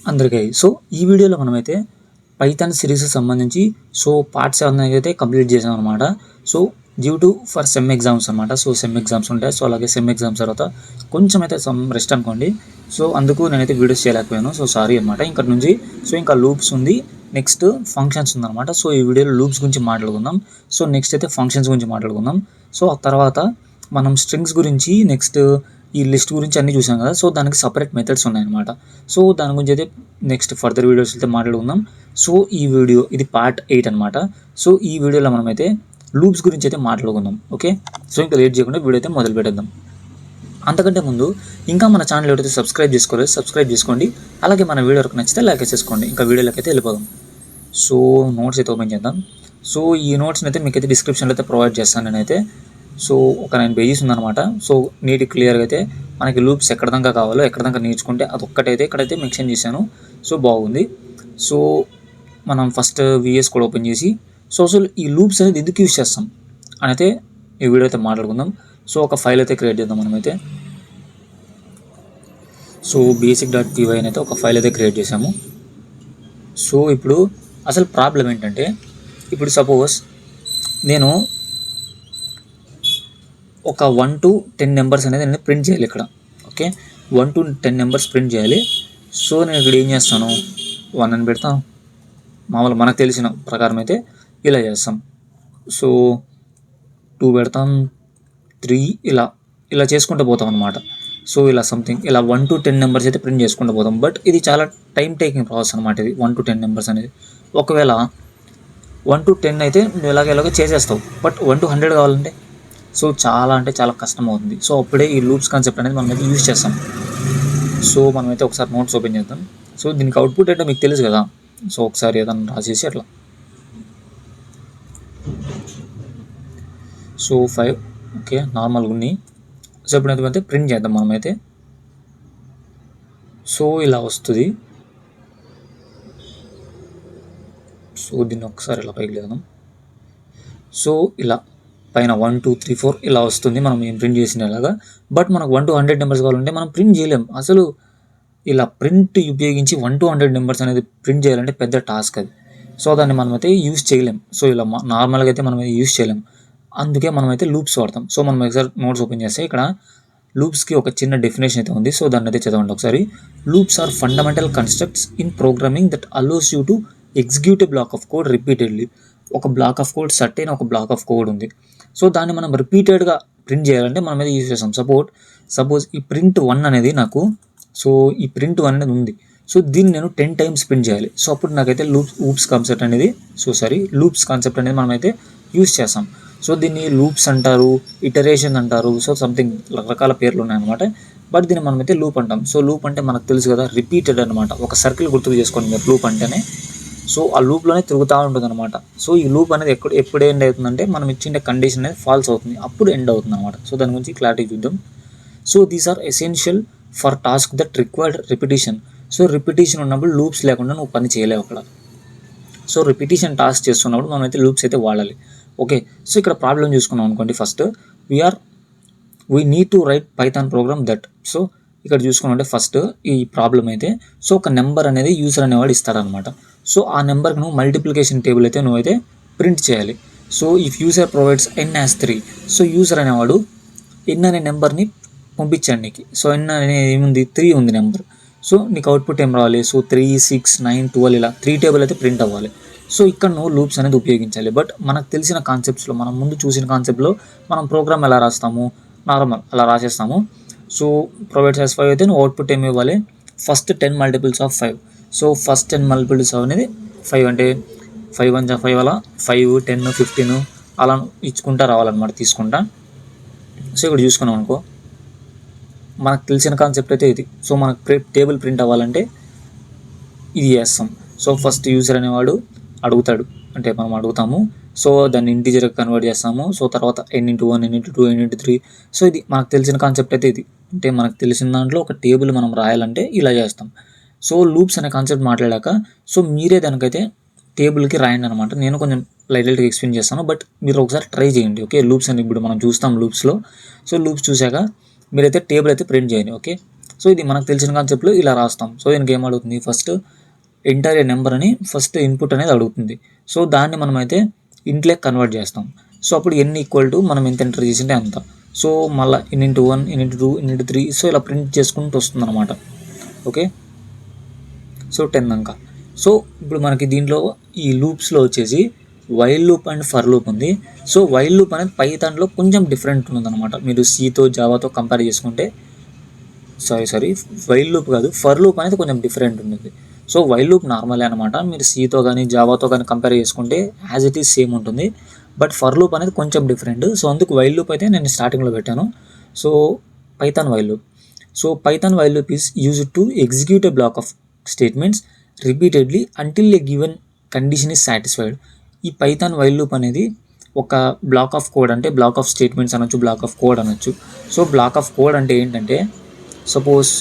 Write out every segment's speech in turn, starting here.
అందరికీ సో ఈ వీడియోలో మనమైతే పైథాన్ సిరీస్కి సంబంధించి సో పార్ట్ 7 అయితే కంప్లీట్ చేసాం అనమాట. So due to for sem exams అనమాట. సో సెమ్ ఎగ్జామ్స్ ఉంటాయి. సో అలాగే సెమ్ ఎగ్జామ్స్ తర్వాత కొంచెం అయితే సమ్ రెస్ట్ అనుకోండి. సో అందుకు నేనైతే వీడియోస్ చేయలేకపోయాను. సో సారీ అనమాట. ఇక్కడ నుంచి సో ఇంకా లూప్స్ ఉంది, నెక్స్ట్ ఫంక్షన్స్ ఉందన్నమాట. సో ఈ వీడియోలో లూప్స్ గురించి మాట్లాడుకుందాం. సో నెక్స్ట్ అయితే ఫంక్షన్స్ గురించి మాట్లాడుకుందాం. సో ఆ తర్వాత మనం స్ట్రింగ్స్ గురించి, నెక్స్ట్ ఈ లిస్ట్ గురించి అన్నీ చూసాం కదా. సో దానికి సపరేట్ మెథడ్స్ ఉన్నాయన్నమాట. సో దాని గురించి అయితే నెక్స్ట్ ఫర్దర్ వీడియోస్ అయితే మాట్లాడుకుందాం. సో ఈ వీడియో ఇది పార్ట్ 8 అనమాట. సో ఈ వీడియోలో మనమైతే లూప్స్ గురించి అయితే మాట్లాడుకుందాం. ఓకే, సో ఇంకా లేట్ చేయకుండా వీడియో అయితే మొదలు పెట్టేద్దాం. అంతకంటే ముందు ఇంకా మన ఛానల్ ఎవరైతే సబ్స్క్రైబ్ చేసుకోలేదు సబ్స్క్రైబ్ చేసుకోండి. అలాగే మన వీడియో వరకు నచ్చితే లైక్ చేసుకోండి. ఇంకా వీడియోలోకి అయితే వెళ్ళిపోదాం. సో నోట్స్ అయితే ఓపెన్ చేద్దాం. సో ఈ నోట్స్ని అయితే మీకు అయితే డిస్క్రిప్షన్లో అయితే ప్రొవైడ్ చేస్తాను నేనైతే. సో ఒక 9 పేజెస్ ఉందన్నమాట. సో నీట్ క్లియర్గా అయితే మనకి లూప్స్ ఎక్కడ దాకా కావాలో ఎక్కడ దాకా నేర్చుకుంటే అదొక్కటైతే ఇక్కడైతే మెన్షన్ చేశాను. సో బాగుంది. సో మనం ఫస్ట్ VS కోడ్ ఓపెన్ చేసి సో అసలు ఈ లూప్స్ అనేది ఎందుకు యూజ్ చేస్తాం అని అయితే ఈ వీడియో అయితే మాట్లాడుకుందాం. సో ఒక ఫైల్ అయితే క్రియేట్ చేద్దాం మనమైతే. సో basic.py అని అయితే ఒక ఫైల్ అయితే క్రియేట్ చేసాము. సో ఇప్పుడు అసలు ప్రాబ్లం ఏంటంటే, ఇప్పుడు సపోజ్ నేను ఒక 1 to 10 నెంబర్స్ అనేది నేను ప్రింట్ చేయాలి ఇక్కడ. ఓకే, 1 to 10 నెంబర్స్ ప్రింట్ చేయాలి. సో నేను ఇక్కడ ఏం చేస్తాను, 1 అని పెడతాను. మామూలు మనకు తెలిసిన ప్రకారం అయితే ఇలా చేస్తాం. సో 2 పెడతాం, 3 ఇలా ఇలా చేసుకుంటూ పోతాం అనమాట. సో ఇలా సంథింగ్ ఇలా 1 to 10 నెంబర్స్ అయితే ప్రింట్ చేసుకుంటూ పోతాం. బట్ ఇది చాలా టైం టేకింగ్ ప్రాసెస్ అనమాట. ఇది 1 to 10 నెంబర్స్ అనేది ఒకవేళ 1 to 10 అయితే నువ్వు ఎలాగో చేసేస్తావు. బట్ 1 to 100 కావాలంటే సో చాలా అంటే చాలా కష్టం అవుతుంది. సో అప్పుడే ఈ లూప్స్ కాన్సెప్ట్ అనేది మనం అయితే యూజ్ చేస్తాం. సో మనమైతే ఒకసారి నోట్స్ ఓపెన్ చేద్దాం. సో దీనికి అవుట్పుట్ అంటే మీకు తెలుసు కదా. సో ఒకసారి ఏదైనా రాసేసి అట్లా. సో 5 ఓకే నార్మల్గా ఉన్నాయి. సో ఇప్పుడు అయితే ప్రింట్ చేద్దాం మనమైతే. సో ఇలా వస్తుంది. సో దీన్ని ఒకసారి ఇలా పైకి లేదాం. సో ఇలా పైన 1 2 3 4 ఇలా వస్తుంది మనం ఏం ప్రింట్ చేసినలాగా. బట్ మనకు 1 to 100 నెంబర్స్ కావాలంటే మనం ప్రింట్ చేయలేం. అసలు ఇలా ప్రింట్ ఉపయోగించి 1 to 100 నెంబర్స్ అనేది ప్రింట్ చేయాలంటే పెద్ద టాస్క్ అది. సో దాన్ని మనమైతే యూజ్ చేయలేం. సో ఇలా నార్మల్గా అయితే మనం యూజ్ చేయలేం. అందుకే మనమైతే లూప్స్ వాడతాం. సో మనం ఒకసారి నోట్స్ ఓపెన్ చేస్తే ఇక్కడ లూప్స్కి ఒక చిన్న డెఫినేషన్ అయితే ఉంది. సో దాన్ని అయితే చదవండి ఒకసారి. Loops are fundamental constructs in programming that allows you to execute a block of code repeatedly. ఒక బ్లాక్ ఆఫ్ కోడ్ సర్టైన్ ఒక బ్లాక్ ఆఫ్ కోడ్ ఉంది. సో దాన్ని మనం రిపీటెడ్గా ప్రింట్ చేయాలంటే మనం అయితే యూజ్ చేస్తాం. సపోజ్ ఈ ప్రింట్ 1 అనేది నాకు, సో ఈ ప్రింట్ 1 అనేది ఉంది. సో దీన్ని నేను 10 టైమ్స్ ప్రింట్ చేయాలి. సో అప్పుడు నాకైతే లూప్స్ కాన్సెప్ట్ అనేది లూప్స్ కాన్సెప్ట్ అనేది మనమైతే యూజ్ చేస్తాం. సో దీన్ని లూప్స్ అంటారు, ఇటరేషన్ అంటారు. సో సంథింగ్ రకరకాల పేర్లు ఉన్నాయన్నమాట. బట్ దీన్ని మనమైతే లూప్ అంటాం. సో లూప్ అంటే మనకు తెలుసు కదా, రిపీటెడ్ అనమాట. ఒక సర్కిల్ గుర్తుకు చేసుకోండి మీరు లూప్ అంటేనే. సో ఆ లూప్లోనే తిరుగుతూ ఉంటుంది అనమాట. సో ఈ లూప్ అనేది ఎప్పుడు ఎండ్ అవుతుందంటే మనం ఇచ్చిన కండిషన్ అనేది ఫాల్స్ అవుతుంది, అప్పుడు ఎండ్ అవుతుంది అనమాట. సో దాని గురించి క్లారిటీ చూద్దాం. So these are essential for task that required repetition. So repetition ఉన్నప్పుడు లూప్స్ లేకుండా నువ్వు పని చేయలేవు అక్కడ. సో రిపిటీషన్ టాస్క్ చేస్తున్నప్పుడు మనం అయితే లూప్స్ అయితే వాడాలి. ఓకే, సో ఇక్కడ ప్రాబ్లం చూసుకున్నాం అనుకోండి. First we need to right Python program that. So ఇక్కడ చూసుకున్నామంటే ఫస్ట్ ఈ ప్రాబ్లం అయితే సో ఒక నెంబర్ అనేది యూజర్ అనేవాడు ఇస్తాడనమాట. సో ఆ నెంబర్కి నువ్వు మల్టిప్లికేషన్ టేబుల్ అయితే నువ్వైతే ప్రింట్ చేయాలి. So if user provides n as 3, so user అనేవాడు n అనే నెంబర్ని పంపించాడు నీకు. సో n అనేది ఏముంది, 3 ఉంది నెంబర్. సో నీకు అవుట్పుట్ ఏం రావాలి, సో 3 6 9 12 ఇలా 3 టేబుల్ అయితే ప్రింట్ అవ్వాలి. సో ఇక్కడ నువ్వు లూప్స్ అనేది ఉపయోగించాలి. బట్ మనకు తెలిసిన కాన్సెప్ట్స్లో, మనం ముందు చూసిన కాన్సెప్ట్లో మనం ప్రోగ్రామ్ ఎలా రాస్తాము, నార్మల్ అలా రాసేస్తాము. సో ప్రొవైడ్స్ as 5 అయితే నువ్వు అవుట్పుట్ ఏమి ఇవ్వాలి, first 10 multiples of 5. So first 10 multiples అనేది 5 అంటే 5 1 5 అలా 5 10 15 అలా ఇచ్చుకుంటా రావాలన్నమాట, తీసుకుంటా. సో ఇక్కడ చూసుకున్నాం అనుకో, మనకు తెలిసిన కాన్సెప్ట్ అయితే ఇది. సో మనకు టేబుల్ ప్రింట్ అవ్వాలంటే ఇది చేస్తాం. సో ఫస్ట్ యూజర్ అనేవాడు అడుగుతాడు, అంటే మనం అడుగుతాము. సో దాన్ని ఇంటీజర్గా కన్వర్ట్ చేస్తాము. సో తర్వాత n into 1 n into 2 n into 3. So ఇది మనకు తెలిసిన కాన్సెప్ట్ అయితే ఇది. అంటే మనకు తెలిసిన దాంట్లో ఒక టేబుల్ మనం రాయాలంటే ఇలా చేస్తాం. సో లూప్స్ అనే కాన్సెప్ట్ మాట్లాడాక సో మీరే దానికైతే టేబుల్కి రాయండి అనమాట. నేను కొంచెం లైట్గా ఎక్స్ప్లెయిన్ చేస్తాను, బట్ మీరు ఒకసారి ట్రై చేయండి. ఓకే, లూప్స్ అని ఇప్పుడు మనం చూస్తాం లూప్స్లో. సో లూప్స్ చూశాక మీరైతే టేబుల్ అయితే ప్రింట్ చేయండి. ఓకే, సో ఇది మనకు తెలిసిన కాన్సెప్ట్లో ఇలా రాస్తాం. సో దీనికి ఏం అడుగుతుంది, ఫస్ట్ ఎంటర్ ఏ నెంబర్ అని ఫస్ట్ ఇన్పుట్ అనేది అడుగుతుంది. సో దాన్ని మనమైతే ఇంట్లోకి కన్వర్ట్ చేస్తాం. సో అప్పుడు n ఈక్వల్ టు మనం ఎంత ఎంటర్ చేసింటే అంత. సో మళ్ళీ n×1, n×2, n×3 సో ఇలా ప్రింట్ చేసుకుంటూ వస్తుంది అనమాట. ఓకే, సో 10 దాకా. సో ఇప్పుడు మనకి దీంట్లో ఈ లూప్స్లో వచ్చేసి while loop and for loop ఉంది. సో వైల్ లూప్ అనేది పైథాన్లో కొంచెం డిఫరెంట్ ఉందన్నమాట. మీరు సీతో జావాతో కంపేర్ చేసుకుంటే సారీ వైల్ లూప్ కాదు, ఫర్ లూప్ అనేది కొంచెం డిఫరెంట్ ఉంటుంది. సో వైల్ లూప్ నార్మలే అనమాట. మీరు సీతో కానీ జావాతో కానీ కంపేర్ చేసుకుంటే యాజ్ ఇట్ ఈస్ సేమ్ ఉంటుంది. బట్ ఫర్ లూప్ అనేది కొంచెం డిఫరెంట్. సో అందుకు వైల్ లూప్ అయితే నేను స్టార్టింగ్లో పెట్టాను. So Python while loop. So Python while loop is used to execute a block of statements repeatedly until a given condition is satisfied. ఈ Python while loop అనేది ఒక బ్లాక్ ఆఫ్ కోడ్, అంటే black of statements అనొచ్చు, black of code అనొచ్చు. So black of code అంటే ఏంటంటే, suppose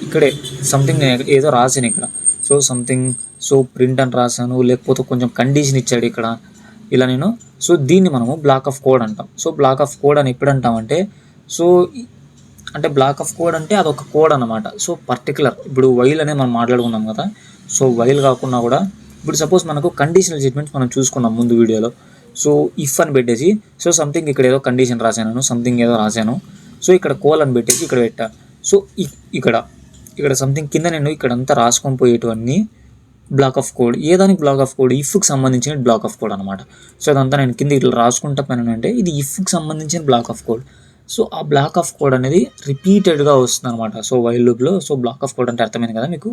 ఇక్కడే something నేను ఏదో రాసాను ఇక్కడ. సో సంథింగ్, సో ప్రింట్ అని రాశాను, లేకపోతే కొంచెం కండిషన్ ఇచ్చాడు ఇక్కడ ఇలా నేను. సో దీన్ని మనము బ్లాక్ ఆఫ్ కోడ్ అంటాం. సో బ్లాక్ ఆఫ్ కోడ్ అని ఎప్పుడు అంటామంటే, సో అంటే బ్లాక్ ఆఫ్ కోడ్ అంటే అదొక కోడ్ అనమాట. సో పర్టికులర్ ఇప్పుడు వైల్ అనేది మనం మాట్లాడుకున్నాం కదా. సో వైల్ కాకుండా కూడా ఇప్పుడు సపోజ్ మనకు కండిషనల్ స్టేట్మెంట్స్ మనం చూసుకున్నాం ముందు వీడియోలో. సో ఇఫ్ అని పెట్టేసి, సో సంథింగ్ ఇక్కడ ఏదో కండిషన్ రాశాను, సంథింగ్ ఏదో రాశాను. సో ఇక్కడ కోల్ అని పెట్టేసి ఇక్కడ పెట్టా. సో ఇక్కడ సంథింగ్ కింద నేను ఇక్కడంతా రాసుకొని పోయేటివన్నీ బ్లాక్ ఆఫ్ కోడ్. ఏదానికి బ్లాక్ ఆఫ్ కోడ్, ఇఫ్కి సంబంధించిన బ్లాక్ ఆఫ్ కోడ్ అనమాట. సో అదంతా నేను కింద ఇట్లా రాసుకుంటా పని అంటే ఇది ఇఫ్కి సంబంధించిన బ్లాక్ ఆఫ్ కోడ్. సో ఆ బ్లాక్ ఆఫ్ కోడ్ అనేది రిపీటెడ్గా వస్తుంది అనమాట. సో వైల్ లూప్లో. సో బ్లాక్ ఆఫ్ కోడ్ అంటే అర్థమైంది కదా మీకు.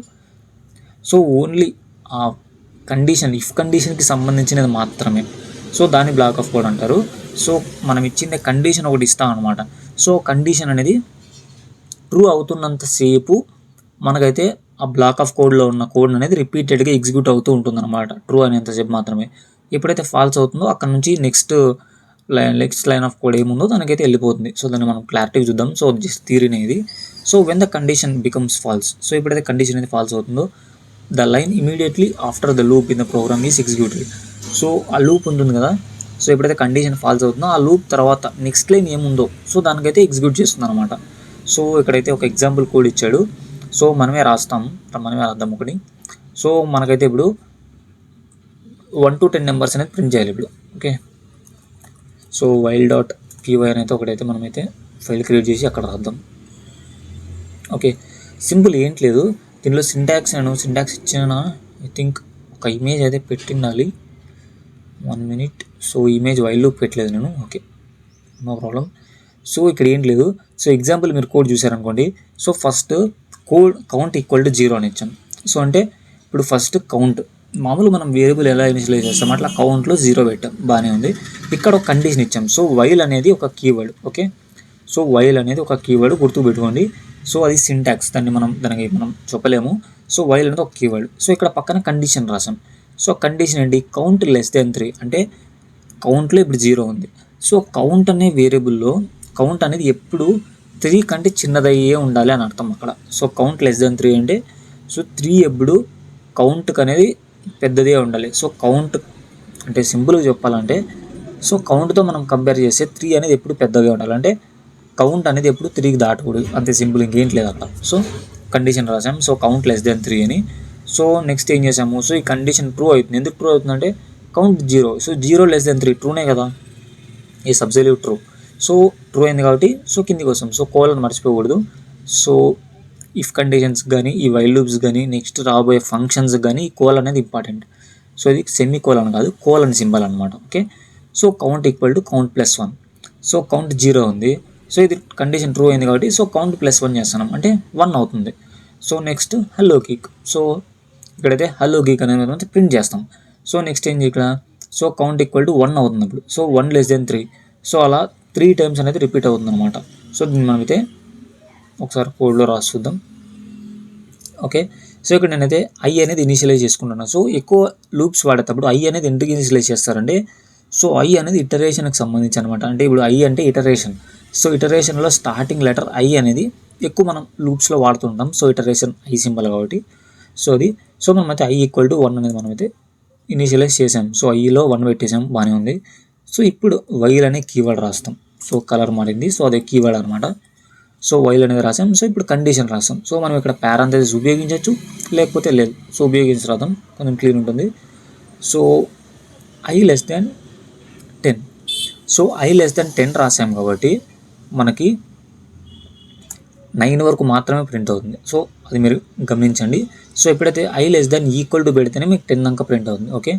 సో ఓన్లీ ఆ కండిషన్, ఇఫ్ కండిషన్కి సంబంధించినది మాత్రమే. సో దాన్ని బ్లాక్ ఆఫ్ కోడ్ అంటారు. సో మనం ఇచ్చిన కండిషన్ ఒకటి ఇస్తాం అనమాట. సో కండిషన్ అనేది ట్రూ అవుతున్నంతసేపు మనకైతే ఆ బ్లాక్ ఆఫ్ కోడ్లో ఉన్న కోడ్ అనేది రిపీటెడ్గా ఎగ్జిక్యూట్ అవుతూ ఉంటుందన్నమాట, ట్రూ అనేంతసేపు మాత్రమే. ఎప్పుడైతే ఫాల్స్ అవుతుందో అక్కడ నుంచి నెక్స్ట్ లైన్ ఆఫ్ కోడ్ ఏముందో దానికైతే వెళ్ళిపోతుంది. సో దాన్ని మనం క్లారిటీగా చూద్దాం. సో జస్ట్ థియరీనే ఇది. So when the condition becomes false, so ఎప్పుడైతే కండిషన్ అనేది ఫాల్స్ అవుతుందో the line immediately after the loop in the program is executed. So ఆ లూప్ ఉంటుంది కదా, సో ఎప్పుడైతే కండిషన్ ఫాల్స్ అవుతుందో ఆ లూప్ తర్వాత నెక్స్ట్ లైన్ ఏముందో సో దానికైతే ఎగ్జిక్యూట్ చేస్తుంది అనమాట. సో ఇక్కడైతే ఒక ఎగ్జాంపుల్ కోడ్ ఇచ్చాడు. సో మనమే రాద్దాం ఒకటి. సో మనకైతే ఇప్పుడు 1 to 10 నెంబర్స్ అనేది ప్రింట్ చేయాలి ఇప్పుడు. ఓకే, సో while.py అనేది ఒకటైతే మనమైతే ఫైల్ క్రియేట్ చేసి అక్కడ రాద్దాం. ఓకే, సింపుల్ ఏంటి లేదు దీనిలో. సింటాక్స్ ఇచ్చిన ఐ థింక్ ఒక ఇమేజ్ అయితే పెట్టిండాలి. 1 minute. So image while loop పెట్టలేదు నేను. Okay, no problem. సో ఇక్కడ ఏం లేదు. సో ఎగ్జాంపుల్ మీరు కోడ్ చూసారనుకోండి. So first code count equal to 0 అని ఇచ్చాం. సో అంటే ఇప్పుడు ఫస్ట్ కౌంట్ మామూలు మనం వేరియబుల్ ఎలా ఇనిషియలైజ్ చేస్తాం అట్లా కౌంట్లో 0 పెట్టాం, బాగానే ఉంది. ఇక్కడ ఒక కండిషన్ ఇచ్చాం. సో వైల్ అనేది ఒక కీవర్డ్. ఓకే, సో వైల్ అనేది ఒక కీవర్డ్ గుర్తుపెట్టుకోండి. సో అది సింటాక్స్, దానికి మనం చెప్పలేము. సో వైల్ అనేది ఒక కీవర్డ్. సో ఇక్కడ పక్కన కండిషన్ రాసాం. సో కండిషన్ ఏంటి, కౌంట్ <3 అంటే కౌంట్లో ఇప్పుడు 0 ఉంది. సో కౌంట్ అనే వేరియబుల్లో కౌంట్ అనేది ఎప్పుడు 3 కంటే చిన్నదయ్యే ఉండాలి అని అర్థం అక్కడ. సో కౌంట్ <3 అంటే సో 3 ఎప్పుడు కౌంట్కి అనేది పెద్దదే ఉండాలి. సో కౌంట్ అంటే సింపుల్గా చెప్పాలంటే, సో కౌంట్తో మనం కంపేర్ చేస్తే 3 అనేది ఎప్పుడు పెద్దగా ఉండాలి. అంటే కౌంట్ అనేది ఎప్పుడు 3కి దాటకూడదు, అంతే సింపుల్, ఇంకేం లేదు అట్లా. సో కండిషన్ రాసాం. సో కౌంట్ <3 అని. సో నెక్స్ట్ ఏం చేసాము, సో ఈ కండిషన్ ట్రూ అవుతుంది. ఎందుకు ట్రూ అవుతుందంటే కౌంట్ 0. సో 0 <3 ట్రూనే కదా, ఈ సబ్జెక్టివ్ ట్రూ. సో ట్రూ అయింది కాబట్టి సో కిందికి వస్తాం. సో కోలన్ మర్చిపోకూడదు. సో ఇఫ్ కండిషన్స్ కానీ ఈ వైల్ లూప్స్ కానీ నెక్స్ట్ రాబోయే ఫంక్షన్స్ కానీ ఈ కోల్ అనేది ఇంపార్టెంట్. సో ఇది సెమీ కోలన్ కాదు, కోలన్ సింబల్ అనమాట. Okay, so count equal to count +1. So count 0 ఉంది. సో ఇది కండిషన్ ట్రూ అయింది కాబట్టి సో కౌంట్ +1 చేస్తున్నాం అంటే 1 అవుతుంది. So next hello geek. So ఇక్కడైతే హలో గీక్ అనేది ప్రింట్ చేస్తాం. సో నెక్స్ట్ ఏంటి ఇక్కడ, సో కౌంట్ ఈక్వల్ టు 1 అవుతుంది ఇప్పుడు. సో 1 <3. సో అలా 3 టైమ్స్ అనేది రిపీట్ అవుతుంది అనమాట. సో దీన్ని మనమైతే ఒకసారి కోడ్లో రాసి చూద్దాం. ఓకే, సో ఇక్కడ నేనైతే ఐ అనేది ఇనిషియలైజ్ చేసుకుంటున్నాను. సో ఎక్కువ లూప్స్ వాడేటప్పుడు ఐ అనేది ఎందుకు ఇనిషియలైజ్ చేస్తారంటే, సో ఐ అనేది ఇటరేషన్కి సంబంధించి అనమాట. అంటే ఇప్పుడు ఐ అంటే ఇటరేషన్. సో ఇటరేషన్లో స్టార్టింగ్ లెటర్ ఐ అనేది ఎక్కువ మనం లూప్స్లో వాడుతుంటాం. సో ఇటరేషన్ ఐ సింబల్ కాబట్టి సో అది. సో మనమైతే ఐ ఈక్వల్ టు 1 అనేది మనమైతే ఇనిషియలైజ్ చేసాం. సో ఐలో 1 పెట్టేసాం, బాగానే ఉంది. సో ఇప్పుడు వైల్ అనే కీవర్డ్ రాస్తాం. సో కలర్ మారింది. సో అదే కీవర్డ్ అనమాట. సో వైల్ అనేది రాసాం. సో ఇప్పుడు కండిషన్ రాసాం. సో మనం ఇక్కడ పారాంథసిస్ ఉపయోగించవచ్చు, లేకపోతే లేదు. సో ఉపయోగించి రాద్దాం, కొంచెం క్లీన్ ఉంటుంది. So i less than 10. So i less దాన్ 10 రాసాం కాబట్టి మనకి 9 వరకు మాత్రమే ప్రింట్ అవుతుంది. సో అది మీరు గమనించండి. సో ఎప్పుడైతే i less than equal to పెడితేనే మీకు 10 దాకా ప్రింట్ అవుతుంది. ఓకే,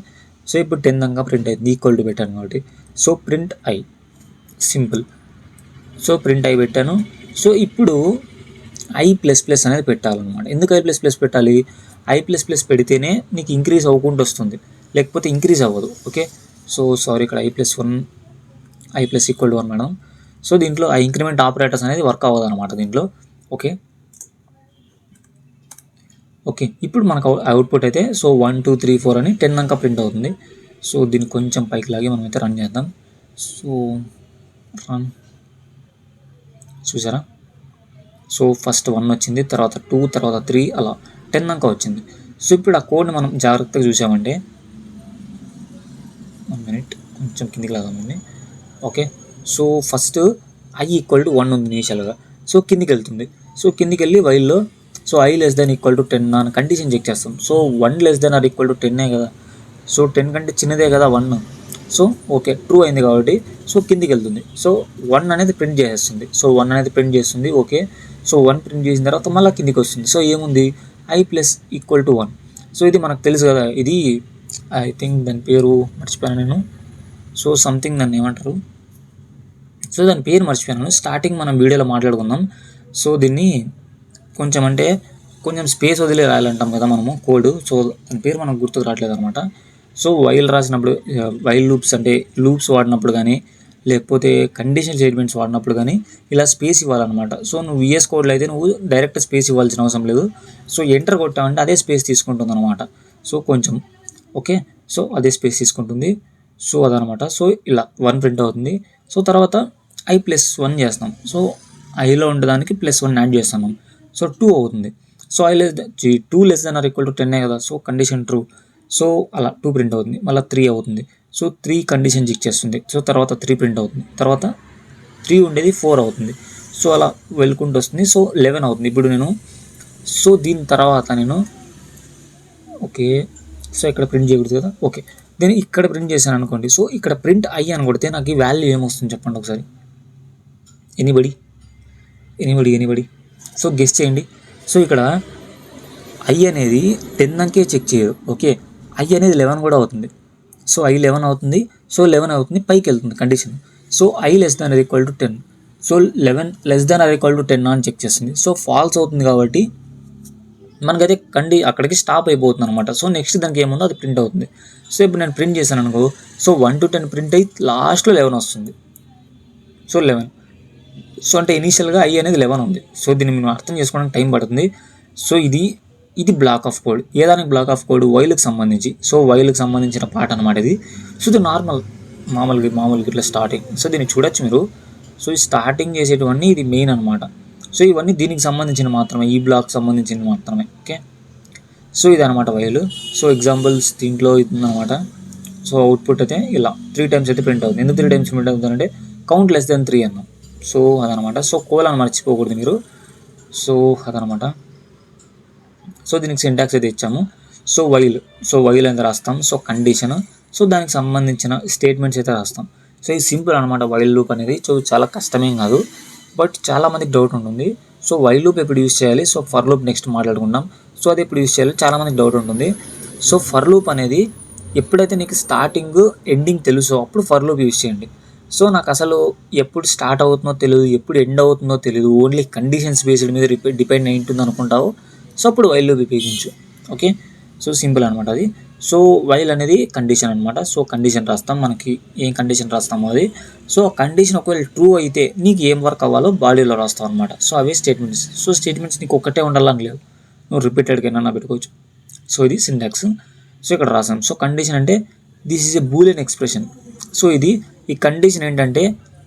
సో ఇప్పుడు 10 దాకా ప్రింట్ అవుతుంది, ఈక్వల్ టు పెట్టాను కాబట్టి. So print i, simple. So print i పెట్టాను. సో ఇప్పుడు i++ అనేది పెట్టాలన్నమాట. ఎందుకు i++ పెట్టాలి? i++ పెడితేనే నీకు ఇంక్రీజ్ అవ్వకుండా వస్తుంది, లేకపోతే ఇంక్రీజ్ అవ్వదు. ఓకే, సో సారీ, ఇక్కడ i+1 i+ equal to 1 madam. So దీంట్లో ఆ ఇంక్రిమెంట్ ఆపరేటర్స్ అనేది వర్క్ అవ్వదు అనమాట దీంట్లో. ఓకే ఓకే ఇప్పుడు మనకు అవుట్పుట్ అయితే సో 1 2 3 4 అని 10 దాకా ప్రింట్ అవుతుంది. సో దీన్ని కొంచెం పైకి లాగి మనం అయితే రన్ చేద్దాం. సో రన్, చూసారా? సో ఫస్ట్ 1 వచ్చింది, తర్వాత 2, తర్వాత 3, అలా 10 దాకా వచ్చింది. సో ఇప్పుడు ఆ కోడ్ని మనం జాగ్రత్తగా చూసామంటే, 1 మినిట్ కొంచెం కిందికి లాగామండి. Okay, so first i equal to 1 ఉంది ఇనిషియల్గా. సో కిందికి వెళ్తుంది. సో కిందికి వెళ్ళి వైల్లో so i less than equal to 10 అని కండిషన్ చెక్ చేస్తాం. So 1 less than or equal to 10 కదా. సో 10 కంటే చిన్నదే కదా 1. సో ఓకే, ట్రూ అయింది కాబట్టి సో కిందికి వెళ్తుంది. సో 1 అనేది ప్రింట్ చేసేస్తుంది. సో 1 అనేది ప్రింట్ చేస్తుంది. ఓకే, సో 1 ప్రింట్ చేసిన తర్వాత మళ్ళీ కిందికి వస్తుంది. సో ఏముంది, i+ ఈక్వల్ టు 1. సో ఇది మనకు తెలుసు కదా, ఇది ఐ థింక్ దాని పేరు మర్చిపోయాను నేను. సో సంథింగ్ దాన్ని ఏమంటారు, సో దాని పేరు మర్చిపోయాను. స్టార్టింగ్ మనం వీడియోలో మాట్లాడుకుందాం. సో దీన్ని కొంచెం అంటే కొంచెం స్పేస్ వదిలే రాయాలంటాం కదా మనము కోడ్. సో దాని పేరు మనకు గుర్తుకు రావట్లేదు అనమాట. సో వైల్ రాసినప్పుడు, వైల్ లూప్స్ అంటే లూప్స్ వాడినప్పుడు కానీ, లేకపోతే కండిషన్ స్టేట్మెంట్స్ వాడినప్పుడు కానీ ఇలా స్పేస్ ఇవ్వాలన్నమాట. సో నువ్వు VS కోడ్లో అయితే నువ్వు డైరెక్ట్ స్పేస్ ఇవ్వాల్సిన అవసరం లేదు. సో ఎంటర్ కొట్టామంటే అదే స్పేస్ తీసుకుంటుంది అనమాట. సో కొంచెం ఓకే, సో అదే స్పేస్ తీసుకుంటుంది. సో అదనమాట. సో ఇలా 1 ప్రింట్ అవుతుంది. సో తర్వాత i+1 చేస్తాం. సో ఐలో ఉండడానికి +1 యాడ్ చేస్తున్నాం. సో 2 అవుతుంది. So i less 2 less than or equal to 10 కదా. So condition true. సో అలా 2 ప్రింట్ అవుతుంది. మళ్ళీ 3 అవుతుంది. సో 3 కండిషన్ చెక్ చేస్తుంది. సో తర్వాత 3 ప్రింట్ అవుతుంది. తర్వాత 3 ఉండేది 4 అవుతుంది. సో అలా వెళ్ళుకుంటూ వస్తుంది. సో 11 అవుతుంది. ఇప్పుడు నేను సో దీని తర్వాత నేను ఓకే, సో ఇక్కడ ప్రింట్ చేయకూడదు కదా. ఓకే, నేను ఇక్కడ ప్రింట్ చేశాను అనుకోండి. సో ఇక్కడ ప్రింట్ i అని కొడితే నాకు ఈ వాల్యూ ఏమొస్తుంది చెప్పండి ఒకసారి. ఎనీబడి సో గెస్ చేయండి. సో ఇక్కడ i అనేది 10 దాకే చెక్ చేయదు. ఓకే, i అనేది 11 కూడా అవుతుంది. సో i 11 అవుతుంది. సో 11 అవుతుంది, పైకి వెళ్తుంది condition. So i less than equal to 10. So 11 less than equal to 10 అని చెక్ చేస్తుంది. సో ఫాల్స్ అవుతుంది కాబట్టి మనకైతే అక్కడికి స్టాప్ అయిపోతుంది అనమాట. సో నెక్స్ట్ దానికి ఏముందో అది ప్రింట్ అవుతుంది. సో ఇప్పుడు నేను ప్రింట్ చేశాను అనుకో. సో 1 to 10 ప్రింట్ అయ్యి లాస్ట్లో 11 వస్తుంది. సో 11. సో అంటే ఇనీషియల్గా i అనేది 11 ఉంది. సో దీన్ని మనం అర్థం చేసుకోవడానికి టైం పడుతుంది. సో ఇది బ్లాక్ ఆఫ్ కోడ్. ఏదానికి బ్లాక్ ఆఫ్ కోడ్? వైల్కి సంబంధించి. సో వైల్కి సంబంధించిన పార్ట్ అనమాట ఇది. సో ఇది మామూలుగా ఇట్లా స్టార్టింగ్. సో దీన్ని చూడొచ్చు మీరు. సో ఈ స్టార్టింగ్ చేసేటివన్నీ ఇది మెయిన్ అనమాట. సో ఇవన్నీ దీనికి సంబంధించిన మాత్రమే, ఈ బ్లాక్ సంబంధించిన మాత్రమే. ఓకే, సో ఇది అనమాట వైల్. సో ఎగ్జాంపుల్స్ దీంట్లో ఇది ఉందన్నమాట. సో అవుట్పుట్ అయితే ఇలా 3 times అయితే ప్రింట్ అవుతుంది. ఎందుకు 3 times ప్రింట్ అవుతుందంటే కౌంట్ లెస్ దెన్ 3 అన్నాం. సో అదనమాట. సో కోలని మర్చిపోకూడదు మీరు. సో అదనమాట. సో దీనికి సింటాక్స్ అయితే ఇచ్చాము. సో వైల్ ఎంత రాస్తాం. సో కండిషన్, సో దానికి సంబంధించిన స్టేట్మెంట్స్ అయితే రాస్తాం. సో ఇది సింపుల్ అనమాట వైల్ లూప్ అనేది. సో చాలా కష్టమేం కాదు, బట్ చాలామందికి డౌట్ ఉంటుంది. సో వైల్ లూప్ ఎప్పుడు యూజ్ చేయాలి, సో ఫర్ లూప్ నెక్స్ట్ మాట్లాడుకుందాం. సో అది ఎప్పుడు యూజ్ చేయాలి చాలామందికి డౌట్ ఉంటుంది. సో ఫర్ లూప్ అనేది ఎప్పుడైతే నీకు స్టార్టింగ్ ఎండింగ్ తెలుసో అప్పుడు ఫర్ లూప్ యూజ్ చేయండి. సో నాకు అసలు ఎప్పుడు స్టార్ట్ అవుతుందో తెలియదు, ఎప్పుడు ఎండ్ అవుతుందో తెలియదు, ఓన్లీ కండిషన్స్ బేస్డ్ మీద డిపెండ్ అయి ఉంటుంది అనుకుంటావు. సో అప్పుడు వైల్ లూప్ ఉపయోగించు. ఓకే, సో సింపుల్ అనమాట అది. సో వైల్ అనేది కండిషన్ అనమాట. సో కండిషన్ రాస్తాం, మనకి ఏం కండిషన్ రాస్తామో అది. సో కండిషన్ ఒకవేళ ట్రూ అయితే నీకు ఏం వర్క్ అవ్వాలో బాడీలో రాస్తాం అనమాట. సో అవే స్టేట్మెంట్స్. సో స్టేట్మెంట్స్ నీకు ఒక్కటే ఉండాలని లేదు, నువ్వు రిపీటెడ్గా ఏమన్నా పెట్టుకోవచ్చు. సో ఇది సింటాక్స్. సో ఇక్కడ రాసాం. సో కండిషన్ అంటే this is a Boolean expression. So ఈ కండిషన్ ఏంటంటే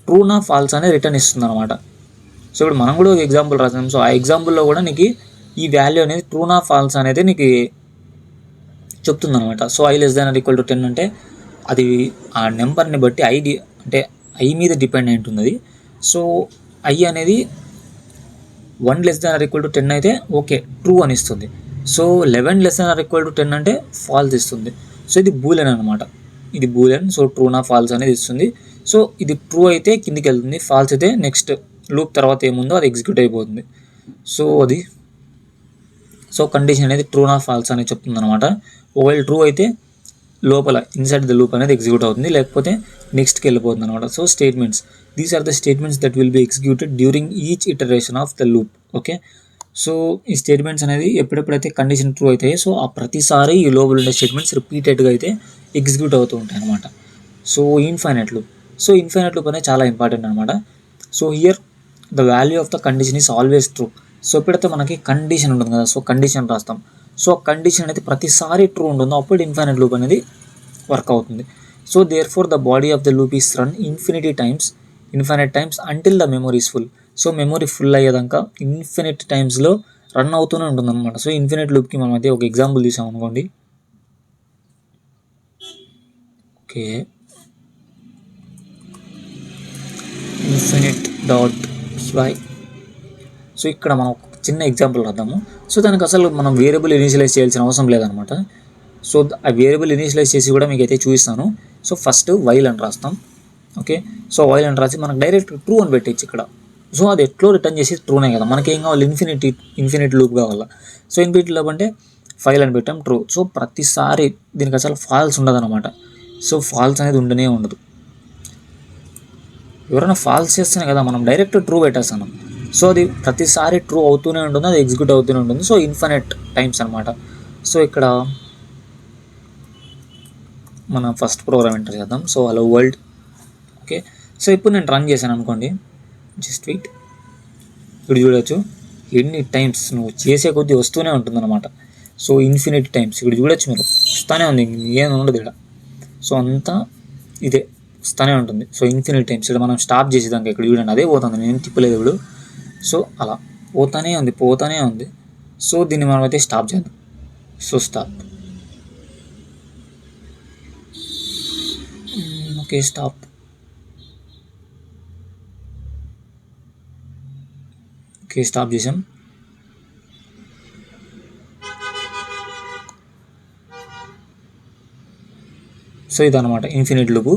ట్రూనా ఫాల్స్ అనేది రిటర్న్ ఇస్తుంది అనమాట. సో ఇప్పుడు మనం కూడా ఒక ఎగ్జాంపుల్ రాసాం. సో ఆ ఎగ్జాంపుల్లో కూడా నీకు ఈ వాల్యూ అనేది ట్రూనా ఫాల్స్ అనేది నీకు చెప్తుంది అనమాట. So i less than equal to 10 అంటే అది ఆ నెంబర్ని బట్టి అంటే i మీద డిపెండ్ అయి ఉంటుంది అది. సో i అనేది 1 <10 అయితే ఓకే ట్రూ అని ఇస్తుంది. సో 11 <10 అంటే ఫాల్స్ ఇస్తుంది. సో ఇది బూలియన్ అనమాట, ఇది బూలియన్. సో ట్రూనా ఫాల్స్ అనేది ఇస్తుంది. సో ఇది ట్రూ అయితే కిందికి వెళ్తుంది, ఫాల్స్ అయితే నెక్స్ట్ లూప్ తర్వాత ఏముందో అది ఎగ్జిక్యూట్ అయిపోతుంది. సో అది సో కండిషన్ అనేది ట్రూనా ఫాల్స్ అని చెప్తుంది అనమాట. ఒకవేళ ట్రూ అయితే లోపల ఇన్సైడ్ ద లూప్ అనేది ఎగ్జిక్యూట్ అవుతుంది, లేకపోతే నెక్స్ట్కి వెళ్ళిపోతుంది అనమాట. So statements, these are the statements that will be executed during each iteration of the loop. Okay, so ఈ స్టేట్మెంట్స్ అనేది ఎప్పుడెప్పుడైతే కండిషన్ ట్రూ అవుతాయి, సో ఆ ప్రతిసారి ఈ లోపల ఉండే స్టేట్మెంట్స్ రిపీటెడ్గా అయితే ఎగ్జిక్యూట్ అవుతూ ఉంటాయి అనమాట. So infinite loop, so infinite loop అనేది చాలా ఇంపార్టెంట్ అనమాట. So here the value of the condition is always true. So ఎప్పుడైతే మనకి కండిషన్ ఉంటుంది కదా, సో కండిషన్ రాస్తాం. సో కండిషన్ అనేది ప్రతిసారి ట్రూ ఉంటుందో అప్పుడు ఇన్ఫైనైట్ లూప్ అనేది వర్క్ అవుతుంది. So therefore the body of the loop is run infinite times until the memory is full. So memory full అయ్యేదాకా ఇన్ఫినిట్ టైమ్స్లో రన్ అవుతూనే ఉంటుంది అనమాట. సో ఇన్ఫినిట్ లూప్కి మనం అయితే ఒక ఎగ్జాంపుల్ తీసాం అనుకోండి. ఓకే, ఇన్ఫినిట్ డాట్ పై. సో ఇక్కడ మనం ఒక చిన్న ఎగ్జాంపుల్ రాద్దాము. సో దానికి అసలు మనం వేరియబుల్ ఇనిషియలైజ్ చేయాల్సిన అవసరం లేదనమాట. సో ఆ వేరియబుల్ ఇనిషియలైజ్ చేసి కూడా మీకు అయితే చూపిస్తాను. సో ఫస్ట్ వైల్ అని రాస్తాం. ఓకే, సో వైల్ అని రాసి మనకు డైరెక్ట్ ట్రూ అని పెట్టచ్చు ఇక్కడ. సో అది ఎట్లో రిటర్న్ చేసి ట్రూనే కదా, మనకి ఏం కావాలి, ఇన్ఫినిట్ లూప్ కావాలా. సో ఇన్ఫినిట్ లూప్ అంటే ఫైల్ అని పెట్టాం ట్రూ. సో ప్రతిసారి దీనికి అసలు ఫాల్స్ ఉండదు అనమాట. సో ఫాల్స్ అనేది ఉండనే ఉండదు. ఎవరైనా ఫాల్స్ చేస్తేనే కదా మనం డైరెక్ట్ ట్రూ పెట్టేస్తాను. సో అది ప్రతిసారి ట్రూ అవుతూనే ఉంటుంది, అది ఎగ్జిక్యూట్ అవుతూనే ఉంటుంది. సో ఇన్ఫినిట్ టైమ్స్ అనమాట. సో ఇక్కడ మనం ఫస్ట్ ప్రోగ్రామ్ ఎంటర్ చేద్దాం. So hello world. Okay, so ఇప్పుడు నేను రన్ చేశాను అనుకోండి, జస్ట్ వెయిట్. ఇప్పుడు చూడవచ్చు ఎన్ని టైమ్స్ నువ్వు చేసే కొద్దీ వస్తూనే ఉంటుంది అనమాట. సో ఇన్ఫినిట్ టైమ్స్ ఇక్కడ చూడొచ్చు మీరు, వస్తూనే ఉంది, ఏం ఉండదు ఇక్కడ. సో అంతా ఇదే వస్తూనే ఉంటుంది. సో ఇన్ఫినిట్ టైమ్స్ ఇక్కడ మనం స్టాప్ చేసేదాకా ఇక్కడ చూడండి అదే పోతుంది, నేను తిప్పలేదు ఇప్పుడు. సో అలా పోతానే ఉంది. సో దీన్ని మనం అయితే స్టాప్ చేద్దాం. So stop. Okay, stop. Okay, stop చేసాం. సో ఇదనమాట ఇన్ఫినిట్ లూప్.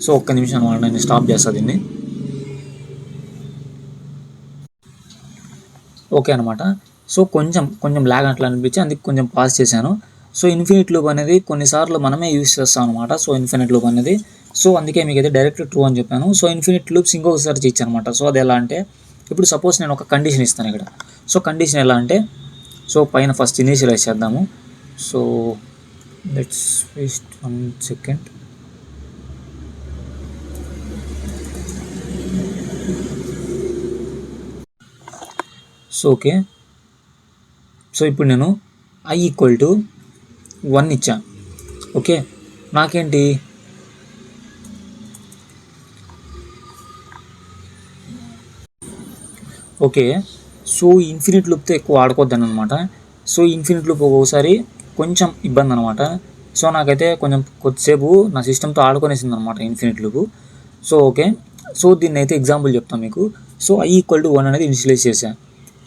సో ఒక్క నిమిషం అనమాట, నేను స్టాప్ చేస్తాను దీన్ని. ఓకే అనమాట. సో కొంచెం ల్యాగ్ అట్లా అనిపించి అందుకు కొంచెం పాజ్ చేశాను. సో ఇన్ఫినిట్ లూప్ అనేది కొన్నిసార్లు మనమే యూజ్ చేస్తాం అనమాట. సో ఇన్ఫినిట్ లూప్ అనేది, సో అందుకే మీకు అయితే డైరెక్ట్ ట్రూ అని చెప్పాను. సో ఇన్ఫినిట్ లూప్స్ ఇంకొకసారి చేయొచ్చు అనమాట. సో అది ఎలా అంటే, ఇప్పుడు సపోజ్ నేను ఒక కండిషన్ ఇస్తాను ఇక్కడ. సో కండిషన్ ఎలా అంటే, సో పైన ఫస్ట్ ఇనిషియలైజ్ చేద్దాము. So let's waste 1 second. So okay, so ఇప్పుడు నేను i = 1 ఇచ్చాను. ఓకే, నాకేంటి ఓకే. సో ఇన్ఫినిట్ లూప్తో ఎక్కువ ఆడుకోవద్దాను అనమాట. సో ఇన్ఫినిట్ లూప్ ఒక్కోసారి కొంచెం ఇబ్బంది అనమాట. సో నాకైతే కొద్దిసేపు నా సిస్టమ్తో ఆడుకొనేసింది అనమాట infinite loop. So okay, so దీన్ని అయితే ఎగ్జాంపుల్ చెప్తాను మీకు. సో i = 1 అనేది ఇనిషియలైజ్ చేశాను.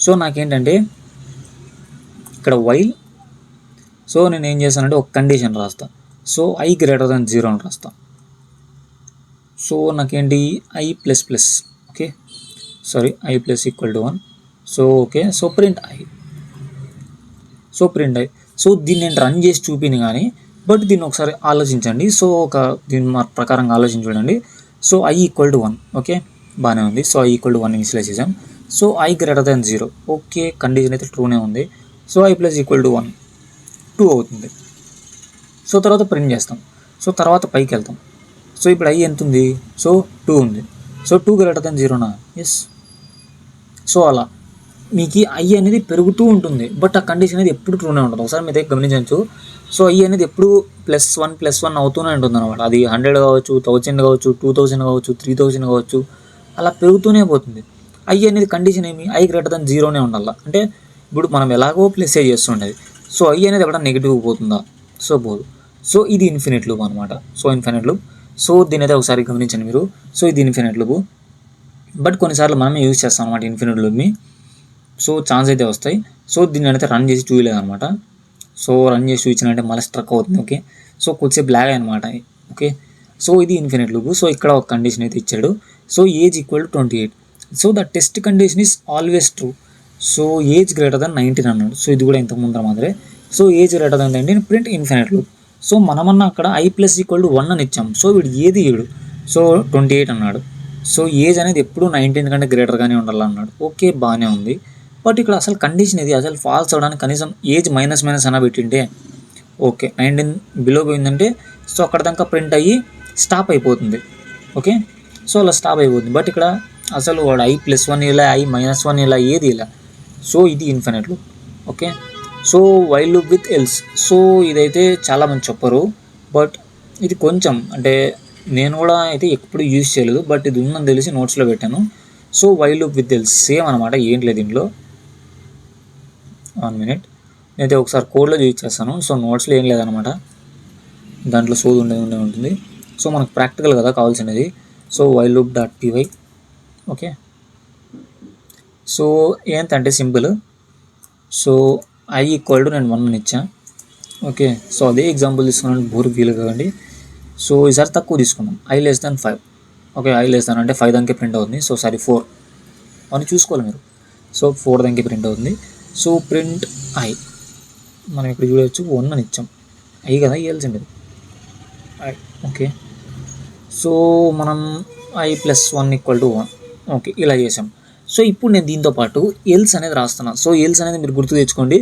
సో నాకేంటంటే ఇక్కడ వైల్, సో నేను ఏం చేస్తానంటే ఒక కండిషన్ రాస్తా. సో i > 0 అని రాస్తా. సో నాకేంటి i++, okay sorry i = 1. So okay, so print i. So దీన్ని నేను రన్ చేసి చూపిని కానీ, బట్ దీన్ని ఒకసారి ఆలోచించండి. సో దీని ప్రకారంగా ఆలోచించండి. So i = 1. ఓకే, బాగానే ఉంది. సో i = 1 ఇనిషియలైజ్ చేసాం. So i > 0. ఓకే, కండిషన్ అయితే ట్రూనే ఉంది. సో i + = 1 2 అవుతుంది. సో తర్వాత ప్రింట్ చేస్తాం. సో తర్వాత పైకి వెళ్తాం. సో ఇప్పుడు i ఎంత ఉంది? సో 2 ఉంది. సో 2 > 0నా? ఎస్. సో అలా మీకు i అనేది పెరుగుతూ ఉంటుంది, బట్ ఆ కండిషన్ అనేది ఎప్పుడు ట్రూనే ఉంటుంది. ఒకసారి మీరు గమనించవచ్చు. సో i అనేది ఎప్పుడు +1 అవుతూనే ఉంటుంది అనమాట. అది 100 కావచ్చు, 1000 కావచ్చు, 2000 కావచ్చు, 3000 కావచ్చు, అలా పెరుగుతూనే పోతుంది. i అనేది కండిషన్ ఏమి? i > 0నే ఉండాలి. అంటే ఇప్పుడు మనం ఎలాగో ప్లస్ చేస్తుండేది. సో i అనేది ఎక్కడ నెగిటివ్ పోతుందా? సో పోదు. సో ఇది ఇన్ఫినిట్ లూప్ అనమాట. So infinite loop. సో దీని అయితే ఒకసారి గమనించండి మీరు. సో ఇది ఇన్ఫినిట్ లూప్, బట్ కొన్నిసార్లు మనమే యూజ్ చేస్తాం అనమాట ఇన్ఫినిట్ లూప్ని. సో ఛాన్స్ అయితే వస్తాయి. సో దీన్ని అయితే రన్ చేసి చూయలేదు అనమాట. సో రన్ చేసి చూపించానంటే మళ్ళీ స్ట్రక్ అవుతుంది. ఓకే, సో కొద్దిసేపు బ్లాగ్ అనమాట. ఓకే, సో ఇది ఇన్ఫినిట్ లూప్. సో ఇక్కడ ఒక కండిషన్ అయితే ఇచ్చాడు. So age equal to 28. So the test condition is always true. So age greater than 19 అన్నాడు. సో ఇది కూడా ఇంతకు ముందర మాదిరే. So age greater than 19 print infinite loop. So మనమన్నా అక్కడ i ప్లస్ ఈక్వల్ టు 1 అని ఇచ్చాం. సో వీడు ఏది ఇయ్యడు. సో 28 అన్నాడు. సో ఏజ్ అనేది ఎప్పుడు 19 కంటే గ్రేటర్గానే ఉండాలన్నాడు. ఓకే, బాగానే ఉంది. బట్ ఇక్కడ అసలు కండిషన్ ఇది అసలు ఫాల్స్ అవడానికి కనీసం ఏజ్ మైనస్ అన్నా పెట్టింటే ఓకే. 19 బిలో పోయిందంటే సో అక్కడ దాకా ప్రింట్ అయ్యి స్టాప్ అయిపోతుంది. ఓకే, సో అలా స్టాప్ అయిపోతుంది. బట్ ఇక్కడ అసలు వాడు i+1 ఇలా i-1 ఇలా ఏది ఇలా. సో ఇది infinite loop. Okay, so while loop with else. So ఇదైతే చాలామంది చెప్పరు, బట్ ఇది కొంచెం అంటే నేను కూడా అయితే ఎప్పుడు యూజ్ చేయలేదు, బట్ ఇది ఉందని తెలిసి నోట్స్లో పెట్టాను. So while loop with else same అనమాట, ఏం లేదు దీంట్లో. 1 మినిట్ నేనైతే ఒకసారి కోడ్లో యూజ్ చేస్తాను. సో నోట్స్లో ఏం లేదనమాట, దాంట్లో సోది ఉండే ఉంటుంది. సో మనకు ప్రాక్టికల్ కదా కావాల్సినది. So while loop dot py. Okay, so ఏంటంటే simple. So i equal to నేను 1 అని ఇచ్చా. ఓకే, సో అదే ఎగ్జాంపుల్ తీసుకున్నాను, బోర్ ఫీల్ కావండి. సో ఈసారి తక్కువ తీసుకున్నాం, i<5. ఓకే, i అంటే 5 దానికి ప్రింట్ అవుతుంది. సో సారీ 4 అని చూసుకోవాలి మీరు. సో 4 దానికి ప్రింట్ అవుతుంది. సో ప్రింట్ i మనం ఇక్కడ చూడవచ్చు 1 అని ఇచ్చాం. i కదా ఇవ్వాల్సింది i. ఓకే, సో మనం i+1 ఈక్వల్ టు 1. ఓకే, ఇలా చేసాం. సో ఇప్పుడు నేను దీంతో పాటు ఎల్స్ అనేది రాస్తున్నాను. సో ఎల్స్ అనేది మీరు గుర్తు తెచ్చుకోండి,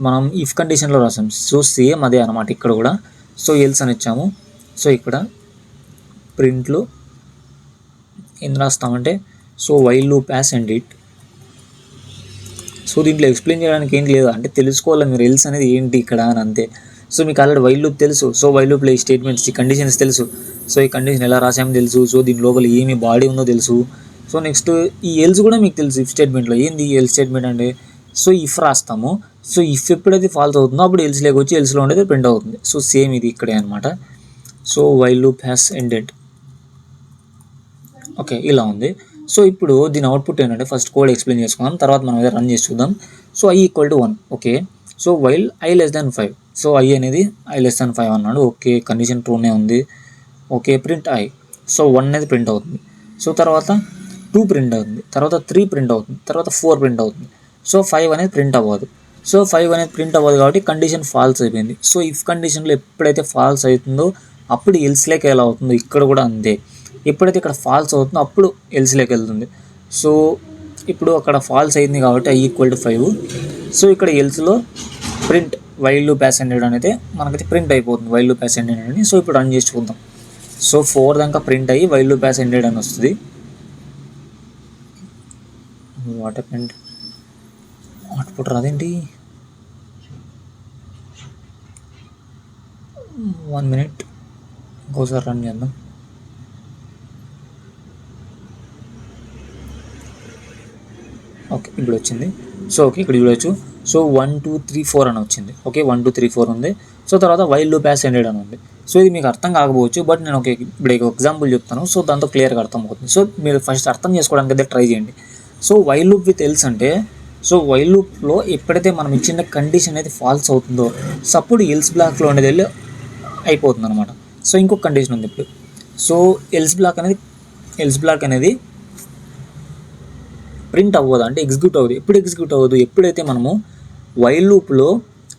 మనం ఇఫ్ కండిషన్లో రాసాం. సో సేమ్ అదే అనమాట ఇక్కడ కూడా. సో ఎల్స్ అని ఇచ్చాము. సో ఇక్కడ ప్రింట్లో ఏం రాస్తామంటే so while loop has end it. So దీంట్లో ఎక్స్ప్లెయిన్ చేయడానికి ఏం లేదు, అంటే తెలుసుకోవాలి మీరు ఎల్స్ అనేది ఏంటి ఇక్కడ అని అంతే. సో మీకు ఆల్రెడీ వైల్ లూప్ తెలుసు. సో వైల్ లూప్లో ఈ స్టేట్మెంట్స్, ఈ కండిషన్స్ తెలుసు. సో ఈ కండిషన్ ఎలా రాసామో తెలుసు. సో దీని లోపల ఏమి బాడీ ఉందో తెలుసు. సో నెక్స్ట్ ఈ ఎల్స్ కూడా మీకు తెలుసు. ఇఫ్ స్టేట్మెంట్లో ఏంది ఎల్ స్టేట్మెంట్ అంటే సో ఇఫ్ రాస్తాము. సో ఇఫ్ ఎప్పుడైతే ఫాల్స్ అవుతుందో అప్పుడు ఎల్స్ లేకొచ్చి ఎల్స్లో ఉండేది ప్రింట్ అవుతుంది. సో సేమ్ ఇది ఇక్కడే అనమాట. So while loop has ended. Okay, ఇలా ఉంది. సో ఇప్పుడు దీని అవుట్పుట్ ఏంటంటే ఫస్ట్ కోడ్ ఎక్స్ప్లెయిన్ చేసుకుందాం, తర్వాత మనం అయితే రన్ చేసి చూద్దాం. So i equal to 1. Okay, so while i<5. So i అనేది i<5 అన్నాడు. ఓకే, కండిషన్ ట్రూనే ఉంది. Okay, print i. సో 1 అనేది ప్రింట్ అవుతుంది. సో తర్వాత 2 ప్రింట్ అవుతుంది, తర్వాత 3 ప్రింట్ అవుతుంది, తర్వాత 4 ప్రింట్ అవుతుంది. సో 5 అనేది ప్రింట్ అవ్వదు. సో 5 అనేది ప్రింట్ అవ్వదు కాబట్టి కండిషన్ ఫాల్స్ అయిపోయింది. సో ఇఫ్ కండిషన్లో ఎప్పుడైతే ఫాల్స్ అవుతుందో అప్పుడు ఎల్స్లోకి ఎలా అవుతుందో ఇక్కడ కూడా అంతే. ఎప్పుడైతే ఇక్కడ ఫాల్స్ అవుతుందో అప్పుడు ఎల్స్లోకి వెళ్తుంది. సో ఇప్పుడు అక్కడ ఫాల్స్ అయింది కాబట్టి i ఈక్వల్ టు 5. సో ఇక్కడ ఎల్స్లో print while loop has ended అనేది మనకైతే ప్రింట్ అయిపోతుంది, వైల్ లూప్ యాస్ ఎండెడ్ అని. సో ఇప్పుడు రన్ చేసి చూద్దాం. సో 4 దాకా ప్రింట్ అయ్యి వైల్ లూప్ యాస్ ఎండెడ్ అని వస్తుంది. వాట్ హ్యాపెండ్, అవుట్పుట్ రాదేంటి? 1 మినిట్ ఇంకోసారి రన్ చేద్దాం. ఓకే, ఇప్పుడు వచ్చింది. సో ఓకే, ఇక్కడ చూడవచ్చు. సో 1 2 3 4 అని వచ్చింది. ఓకే, 1 2 3 4 ఉంది. సో తర్వాత వైల్ లూప్ యాస్ ఎండెడ్ అని ఉంది. సో ఇది మీకు అర్థం కాకపోవచ్చు, బట్ నేను ఇప్పుడు ఎగ్జాంపుల్ చెప్తాను. సో దాంతో క్లియర్గా అర్థం అవుతుంది. సో మీరు ఫస్ట్ అర్థం చేసుకోవడానికి అయితే ట్రై చేయండి. So while loop with else అంటే సో వైల్ లూప్లో ఎప్పుడైతే మనం ఇచ్చిన కండిషన్ అయితే ఫాల్స్ అవుతుందో సో అప్పుడు ఎల్స్ బ్లాక్లో ఉండేది వెళ్ళి అయిపోతుంది అనమాట. సో ఇంకొక కండిషన్ ఉంది ఇప్పుడు. సో ఎల్స్ బ్లాక్ అనేది ప్రింట్ అవ్వదు, అంటే ఎగ్జిక్యూట్ అవ్వదు. ఎప్పుడు ఎగ్జిక్యూట్ అవ్వదు? ఎప్పుడైతే మనము వైల్ లూప్లో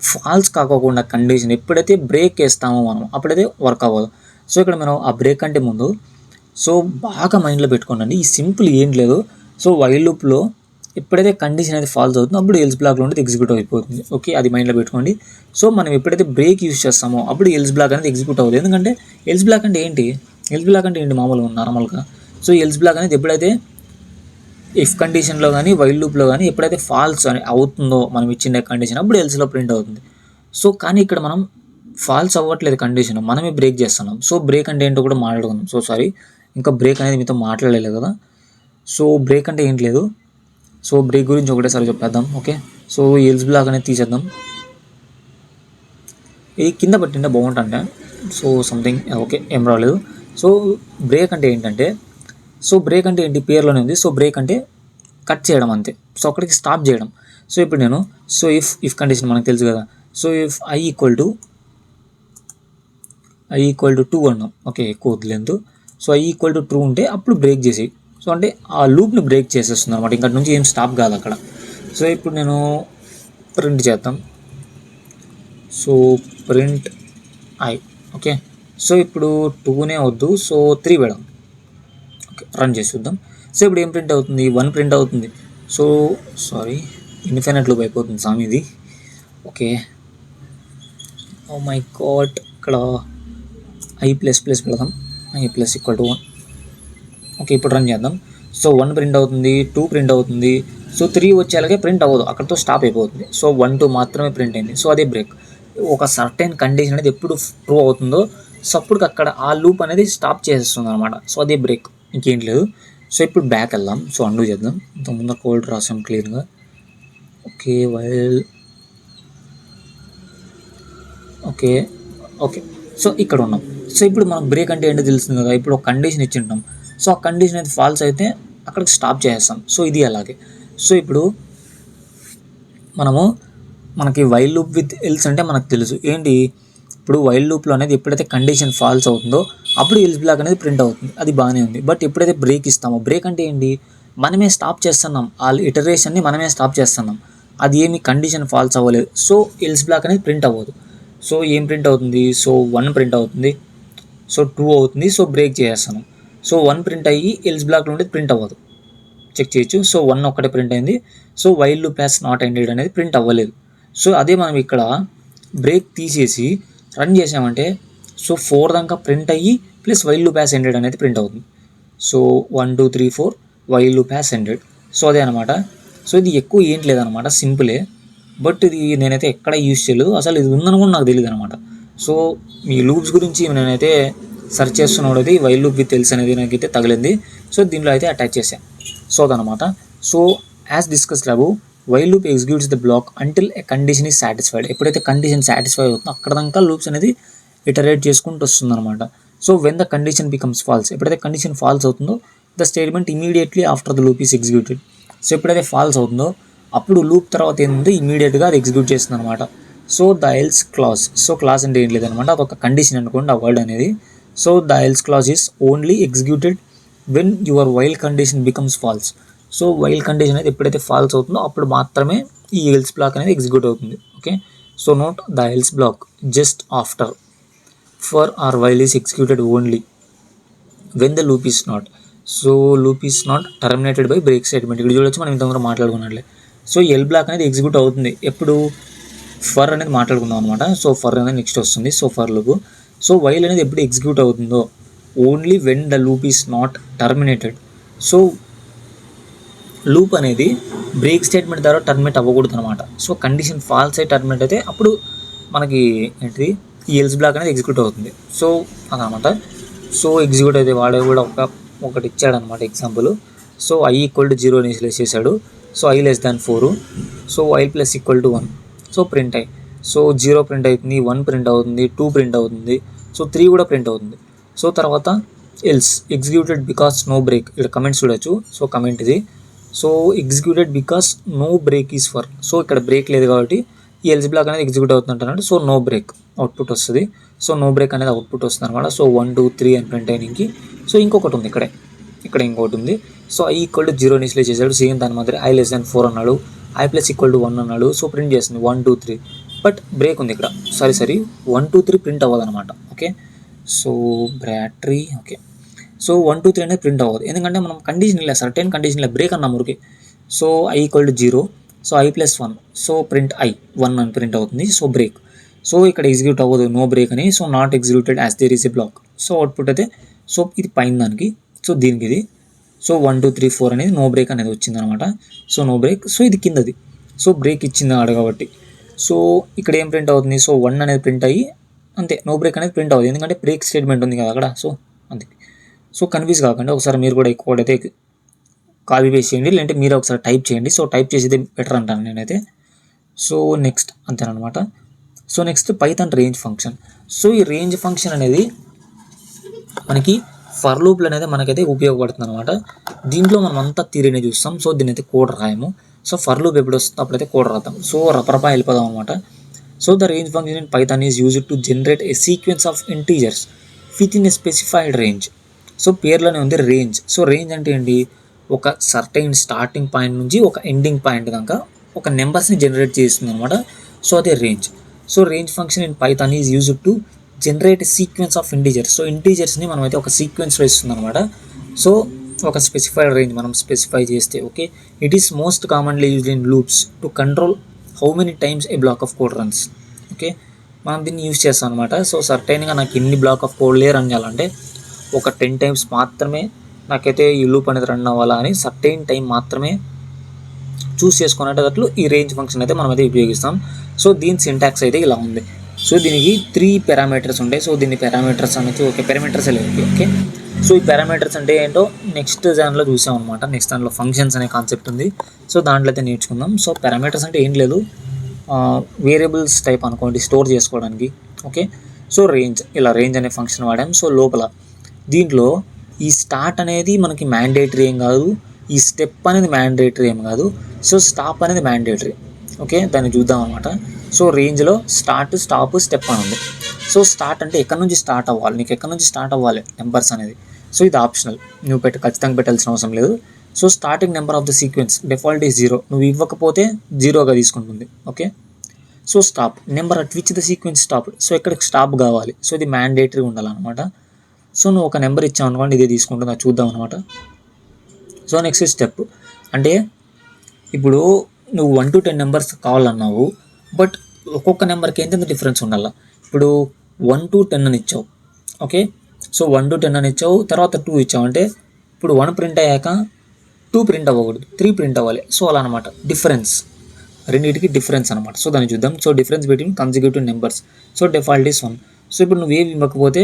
ఫాల్స్ కాకోకుండా కండిషన్ ఎప్పుడైతే బ్రేక్ వేస్తామో మనం అప్పుడైతే వర్క్ అవ్వదు. సో ఇక్కడ మనం ఆ బ్రేక్ అంటే ముందు సో బాగా మైండ్లో పెట్టుకోండి. ఈ సింపుల్ ఏం లేదు. సో వైల్ లూప్లో ఎప్పుడైతే కండిషన్ అయితే ఫాల్స్ అవుతుందో అప్పుడు ఎల్స్ బ్లాక్లో ఉండేది ఎగ్జిక్యూట్ అయిపోతుంది. ఓకే, అది మైండ్లో పెట్టుకోండి. సో మనం ఎప్పుడైతే బ్రేక్ యూజ్ చేస్తామో అప్పుడు ఎల్స్ బ్లాక్ అనేది ఎగ్జిక్యూట్ అవ్వదు. ఎందుకంటే ఎల్స్ బ్లాక్ అంటే ఏంటి? మామూలుగా నార్మల్గా. సో ఎల్స్ బ్లాక్ అనేది ఎప్పుడైతే ఇఫ్ కండిషన్లో కానీ వైల్ లూప్లో కానీ ఎప్పుడైతే ఫాల్స్ అని అవుతుందో మనం ఇచ్చిన కండిషన్ అప్పుడు ఎల్స్లో ప్రింట్ అవుతుంది. సో కానీ ఇక్కడ మనం ఫాల్స్ అవ్వట్లేదు కండిషన్, మనమే బ్రేక్ చేస్తున్నాం. సో బ్రేక్ అంటే ఏంటో కూడా మాట్లాడుకుందాం. సో సారీ, ఇంకా బ్రేక్ అనేది మీతో మాట్లాడలేదు కదా. సో బ్రేక్ అంటే ఏంటి లేదు. సో బ్రేక్ గురించి ఒకటేసారి చెప్పేద్దాం. ఓకే, సో ఎల్స్ బ్లాక్ అనేది తీసేద్దాం. ఇది కింద పట్టింటే బాగుంటుంటే. సో సంథింగ్ ఓకే, ఏం రాలేదు. సో బ్రేక్ అంటే ఏంటంటే సో బ్రేక్ అంటే ఏంటి పేర్లోనే ఉంది. సో బ్రేక్ అంటే కట్ చేయడం అంతే. సో అక్కడికి స్టాప్ చేయడం. సో ఇప్పుడు నేను సో ఇఫ్ కండిషన్ మనకు తెలుసు కదా. So if I equal to 2 అన్నాం. ఓకే, ఎక్కువ వద్దులేదు. సో ఐ ఈక్వల్ టు 2 ఉంటే అప్పుడు బ్రేక్ చేసి, సో అంటే ఆ లూప్ని బ్రేక్ చేసేస్తుంది అనమాట. ఇక్కడ నుంచి ఏం స్టాప్ కాదు అక్కడ. సో ఇప్పుడు నేను ప్రింట్ చేద్దాం. So print I. Okay, so ఇప్పుడు 2నే వద్దు, సో 3 పెడదాం. ఓకే, రన్ చేసి చూద్దాం. సో ఇప్పుడు ఏం ప్రింట్ అవుతుంది? 1 ప్రింట్ అవుతుంది. సో సారీ, ఇన్ఫినిట్ లూప్ అయిపోతుంది సామి ఇది. ఓకే, ఓ మై గాడ్, ఇక్కడ ఐ ప్లస్ పెడదాం. I plus equal to 1. Okay, ఇప్పుడు రన్ చేద్దాం. సో 1 ప్రింట్ అవుతుంది, 2 ప్రింట్ అవుతుంది. సో 3 వచ్చేలాగే ప్రింట్ అవ్వదు, అక్కడితో స్టాప్ అయిపోతుంది. సో 1, 2 మాత్రమే ప్రింట్ అయింది. సో అదే బ్రేక్. ఒక సర్టెన్ కండిషన్ అనేది ఎప్పుడు ట్రూ అవుతుందో సో అప్పుడు అక్కడ ఆ లూప్ అనేది స్టాప్ చేసేస్తుంది అనమాట. సో అదే బ్రేక్, ఇంకేం లేదు. సో ఇప్పుడు బ్యాక్ వెళ్దాం. సో అండూ చేద్దాం. ఇంతకుముందు కోడ్ రాసాం క్లియర్గా. Okay, while okay okay so ఇక్కడ ఉన్నాం. సో ఇప్పుడు మనం బ్రేక్ అంటే ఏంటో తెలుస్తుంది కదా. ఇప్పుడు ఒక కండిషన్ ఇచ్చి ఉంటాం. సో ఆ కండిషన్ అయితే ఫాల్స్ అయితే అక్కడికి స్టాప్ చేస్తాం. సో ఇది అలాగే. సో ఇప్పుడు మనకి వైల్ లూప్ విత్ ఎల్స్ అంటే మనకు తెలుసు ఏంటి. ఇప్పుడు వైల్ లూప్లో అనేది ఎప్పుడైతే కండిషన్ ఫాల్స్ అవుతుందో అప్పుడు ఎల్స్ బ్లాక్ అనేది ప్రింట్ అవుతుంది, అది బాగానే ఉంది. బట్ ఎప్పుడైతే బ్రేక్ ఇస్తామో, బ్రేక్ అంటే ఏంటి, మనమే స్టాప్ చేస్తున్నాం, ఆ ఇటరేషన్ని మనమే స్టాప్ చేస్తున్నాం, అది ఏమి కండిషన్ ఫాల్స్ అవ్వలేదు. సో ఎల్స్ బ్లాక్ అనేది ప్రింట్ అవ్వదు. సో ఏం ప్రింట్ అవుతుంది? సో 1 ప్రింట్ అవుతుంది, సో 2 అవుతుంది. సో బ్రేక్ చేసేస్తాను. సో 1 ప్రింట్ అయ్యి ఎల్స్ బ్లాక్లో ఉండేది ప్రింట్ అవ్వదు, చెక్ చేయొచ్చు. సో 1 ఒక్కటే ప్రింట్ అయింది. So while loop has not ended అనేది ప్రింట్ అవ్వలేదు. సో అదే మనం ఇక్కడ బ్రేక్ తీసేసి రన్ చేసామంటే సో 4 దాకా ప్రింట్ అయ్యి plus while loop has ended అనేది ప్రింట్ అవుతుంది. So 1 2 3 4 while loop has ended. So అదే అనమాట. సో ఇది ఎక్కువ ఏంటి లేదనమాట, సింపులే. బట్ ఇది నేనైతే ఎక్కడ యూజ్ చేయలేదు, అసలు ఇది ఉందని కూడా నాకు తెలియదు అనమాట. సో మీ లూప్స్ గురించి నేనైతే సెర్చ్ చేస్తున్నది వైల్ లూప్ విత్ తెలుసు అనేది నాకైతే తగిలింది. సో దీంట్లో అయితే అటాచ్ చేశాను. సో అదనమాట. సో యాజ్ డిస్కస్ లాబు while loop executes the block until a condition is satisfied. ఎప్పుడైతే కండిషన్ సాటిస్ఫై అవుతుందో అక్కడ దాకా లూప్స్ అనేది ఇటరేట్ చేసుకుంటూ వస్తుంది అనమాట. So when the condition becomes false, ఎప్పుడైతే కండిషన్ ఫాల్స్ అవుతుందో the statement immediately after the loop is executed. So ఎప్పుడైతే ఫాల్స్ అవుతుందో అప్పుడు లూప్ తర్వాత ఏంటంటే ఇమీడియట్గా అది ఎగ్జిక్యూట్ చేస్తుంది అనమాట. So the else clause. So clause అంటే ఏం లేదనమాట, అదొక కండిషన్ అనుకోండి ఆ వర్డ్ అనేది. So the else clause is only executed when your while condition becomes false. So while condition అనేది ఎప్పుడైతే ఫాల్స్ అవుతుందో అప్పుడు మాత్రమే ఈ ఎల్స్ బ్లాక్ అనేది ఎగ్జిక్యూట్ అవుతుంది. Okay, so note the else block just after for or while is executed only when the loop is not. So loop is not terminated by break statement. ఇక్కడ చూడొచ్చు, మనం ఇంతకుముందు మాట్లాడుకున్నట్లే. సో ఎల్ బ్లాక్ అనేది execute అవుతుంది ఎప్పుడు, for అనేది మాట్లాడుకుందాం అనమాట. సో ఫర్ అనేది నెక్స్ట్ వస్తుంది. So for loop. So while అనేది ఎప్పుడు ఎగ్జిక్యూట్ అవుతుందో only when the loop is not terminated. So loop అనేది బ్రేక్ స్టేట్మెంట్ ద్వారా టర్మినేట్ అవ్వకూడదు అనమాట. సో కండిషన్ ఫాల్స్ అయి టర్మినేట్ అయితే అప్పుడు మనకి ఏంటిది ఈ ఎల్స్ బ్లాక్ అనేది ఎగ్జిక్యూట్ అవుతుంది. సో అదనమాట. సో ఎగ్జిక్యూట్ అయితే వాడే కూడా ఒకటి ఇచ్చాడనమాట example. So I equal to 0 అని చేశాడు. So I less than 4. So I plus equal to 1. So print అయ్యి సో 0 ప్రింట్ అవుతుంది, 1 ప్రింట్ అవుతుంది, 2 ప్రింట్ అవుతుంది, సో 3 కూడా ప్రింట్ అవుతుంది. సో తర్వాత else executed because no break. ఇక్కడ కమెంట్స్ చూడొచ్చు. సో కమెంట్ ఇది. So executed because no break is for. So ఇక్కడ బ్రేక్ లేదు కాబట్టి ఈ ఎల్స్ బ్లాక్ అనేది ఎగ్జిక్యూట్ అవుతుంటారు. సో నో బ్రేక్ అవుట్పుట్ వస్తుంది. సో నో బ్రేక్ అనేది అవుట్పుట్ వస్తుంది అనమాట. సో 1 2 3 అని ప్రింట్ అయినకి. సో ఇంకొకటి ఉంది ఇక్కడ ఇంకొకటి ఉంది. సో ఐ ఈక్వల్ టు 0 ఇన్స్లే చేశాడు. సేమ్ దాని మాదిరి ఐ లెస్ దాన్ 4 అన్నాడు, ఐ ప్లస్ ఈక్వల్ టు 1 అన్నాడు. సో ప్రింట్ చేస్తుంది 1 2 3. బట్ బ్రేక్ ఉంది ఇక్కడ. సరే 1 2 3 ప్రింట్ అవ్వదన్నమాట. Okay, so battery. Okay, so 1 2 3 అనేది ప్రింట్ అవ్వదు, ఎందుకంటే మనం కండిషన్ ఇలా సర్టెన్ కండిషన్ ఇలా బ్రేక్ అన్నాం ఊరికి. So I equal to 0. So I plus 1. So print I 1 అని ప్రింట్ అవుతుంది. So break. సో ఇక్కడ ఎగ్జిక్యూట్ అవ్వదు, నో బ్రేక్ అని. So not executed as there is a block. So output అయితే సో ఇది పైన దానికి, సో దీనికి ఇది. సో 1 2 3 4 అనేది నో బ్రేక్ అనేది వచ్చిందనమాట. So no break. సో ఇది కిందది. సో బ్రేక్ ఇచ్చింది ఆడ కాబట్టి. సో ఇక్కడ ఏం ప్రింట్ అవుతుంది? సో 1 అనేది ప్రింట్ అయ్యి అంతే, నో బ్రేక్ అనేది ప్రింట్ అవుతుంది, ఎందుకంటే బ్రేక్ స్టేట్మెంట్ ఉంది కదా అక్కడ. సో అందుకే. సో కన్ఫ్యూజ్ కాకుండా ఒకసారి మీరు కూడా ఎక్కువ అయితే కాపీ పేస్ట్ చేయండి, లేదంటే మీరు ఒకసారి టైప్ చేయండి. సో టైప్ చేసేది బెటర్ అంటాను నేనైతే. సో నెక్స్ట్ అంతేనమాట. So next Python range function. So ఈ రేంజ్ ఫంక్షన్ అనేది మనకి ఫర్ లూప్లు అనేది మనకైతే ఉపయోగపడుతుంది అనమాట. దీంట్లో మనం అంతా థియరీని చూస్తాం. సో దీని అయితే కోడ్ రాయము. సో ఫర్ లూప్ ఎప్పుడు వస్తుందో అప్పుడైతే కోడ్ రాద్దాం. సో రపరపా వెళ్ళిపోదాం అనమాట. So the range function in Python is used to generate a sequence of integers within a specified range. So పేర్లోనే ఉంది రేంజ్. సో రేంజ్ అంటే ఏంటి, ఒక సర్టైన్ స్టార్టింగ్ పాయింట్ నుంచి ఒక ఎండింగ్ పాయింట్ దాకా ఒక నెంబర్స్ని జనరేట్ చేస్తుంది అనమాట. సో అదే range. So range function in Python is used to generate sequence of integers. So ఇంటీజర్స్ని మనం అయితే ఒక సీక్వెన్స్లో ఇస్తుంది అనమాట. సో ఒక స్పెసిఫైడ్ రేంజ్ మనం స్పెసిఫై చేస్తే okay. It is most commonly used in loops to control how many times a block of code runs. Okay, మనం దీన్ని యూజ్ చేస్తాం అనమాట. సో సర్టైన్గా నాకు ఇన్ని బ్లాక్ ఆఫ్ కోడ్లే రన్ చేయాలంటే ఒక 10 టైమ్స్ మాత్రమే నాకైతే ఈ లూప్ అనేది రన్ అవ్వాలా అని సర్టైన్ టైం మాత్రమే చూస్ చేసుకునేటట్లు ఈ రేంజ్ ఫంక్షన్ అయితే మనం అయితే ఉపయోగిస్తాం. సో దీని సింటాక్స్ అయితే ఇలా ఉంది. సో దీనికి 3 పారామీటర్స్ ఉంటాయి. సో దీన్ని పారామీటర్స్ అనేది ఓకే, పారామీటర్స్ లేదు ఓకే. సో ఈ పారామీటర్స్ అంటే ఏంటో నెక్స్ట్ దానిలో చూసాం అనమాట. నెక్స్ట్ దానిలో ఫంక్షన్స్ అనే కాన్సెప్ట్ ఉంది. సో దాంట్లో అయితే నేర్చుకుందాం. సో పారామీటర్స్ అంటే ఏం లేదు, వేరియబుల్స్ టైప్ అనుకోండి, స్టోర్ చేసుకోవడానికి. ఓకే, సో రేంజ్, ఇలా రేంజ్ అనే ఫంక్షన్ వాడాం. సో లోపల దీంట్లో ఈ స్టార్ట్ అనేది మనకి మ్యాండేటరీ ఏం కాదు, ఈ స్టెప్ అనేది మ్యాండేటరీ ఏం కాదు. సో స్టాప్ అనేది మ్యాండేటరీ. ఓకే, దాన్ని చూద్దాం అనమాట. సో రేంజ్లో స్టార్ట్, స్టాప్, స్టెప్ అని ఉంది. సో స్టార్ట్ అంటే ఎక్కడి నుంచి స్టార్ట్ అవ్వాలి, నీకు ఎక్కడి నుంచి స్టార్ట్ అవ్వాలి నెంబర్స్ అనేది. సో ఇది ఆప్షనల్, నువ్వు ఖచ్చితంగా పెట్టాల్సిన అవసరం లేదు. So starting number of the sequence default is 0, నువ్వు ఇవ్వకపోతే 0గా తీసుకుంటుంది. Okay, so stop, number at which the sequence stop. So ఎక్కడికి స్టాప్ కావాలి, సో ఇది మ్యాండేటరీ ఉండాలన్నమాట. సో నువ్వు ఒక నెంబర్ ఇచ్చావు అనుకోండి, ఇదే తీసుకుంటుంది, అది చూద్దాం అనమాట. సో నెక్స్ట్ స్టెప్ అంటే ఇప్పుడు నువ్వు 1 to 10 నెంబర్స్ కావాలన్నావు, బట్ ఒక్కొక్క నెంబర్కి ఎంత డిఫరెన్స్ ఉండాలా. ఇప్పుడు 1 to 10 అని ఇచ్చావు. ఓకే, సో 1 to 10 అని ఇచ్చావు, తర్వాత 2 ఇచ్చావు అంటే ఇప్పుడు 1 ప్రింట్ అయ్యాక 2 ప్రింట్ అవ్వకూడదు, 3 ప్రింట్ అవ్వాలి. సో అలా అనమాట, డిఫరెన్స్, రెండింటికి డిఫరెన్స్ అనమాట. సో దాన్ని చూద్దాం. So difference between consecutive numbers. So default is 1. So ఇప్పుడు నువ్వు ఏమి ఇవ్వకపోతే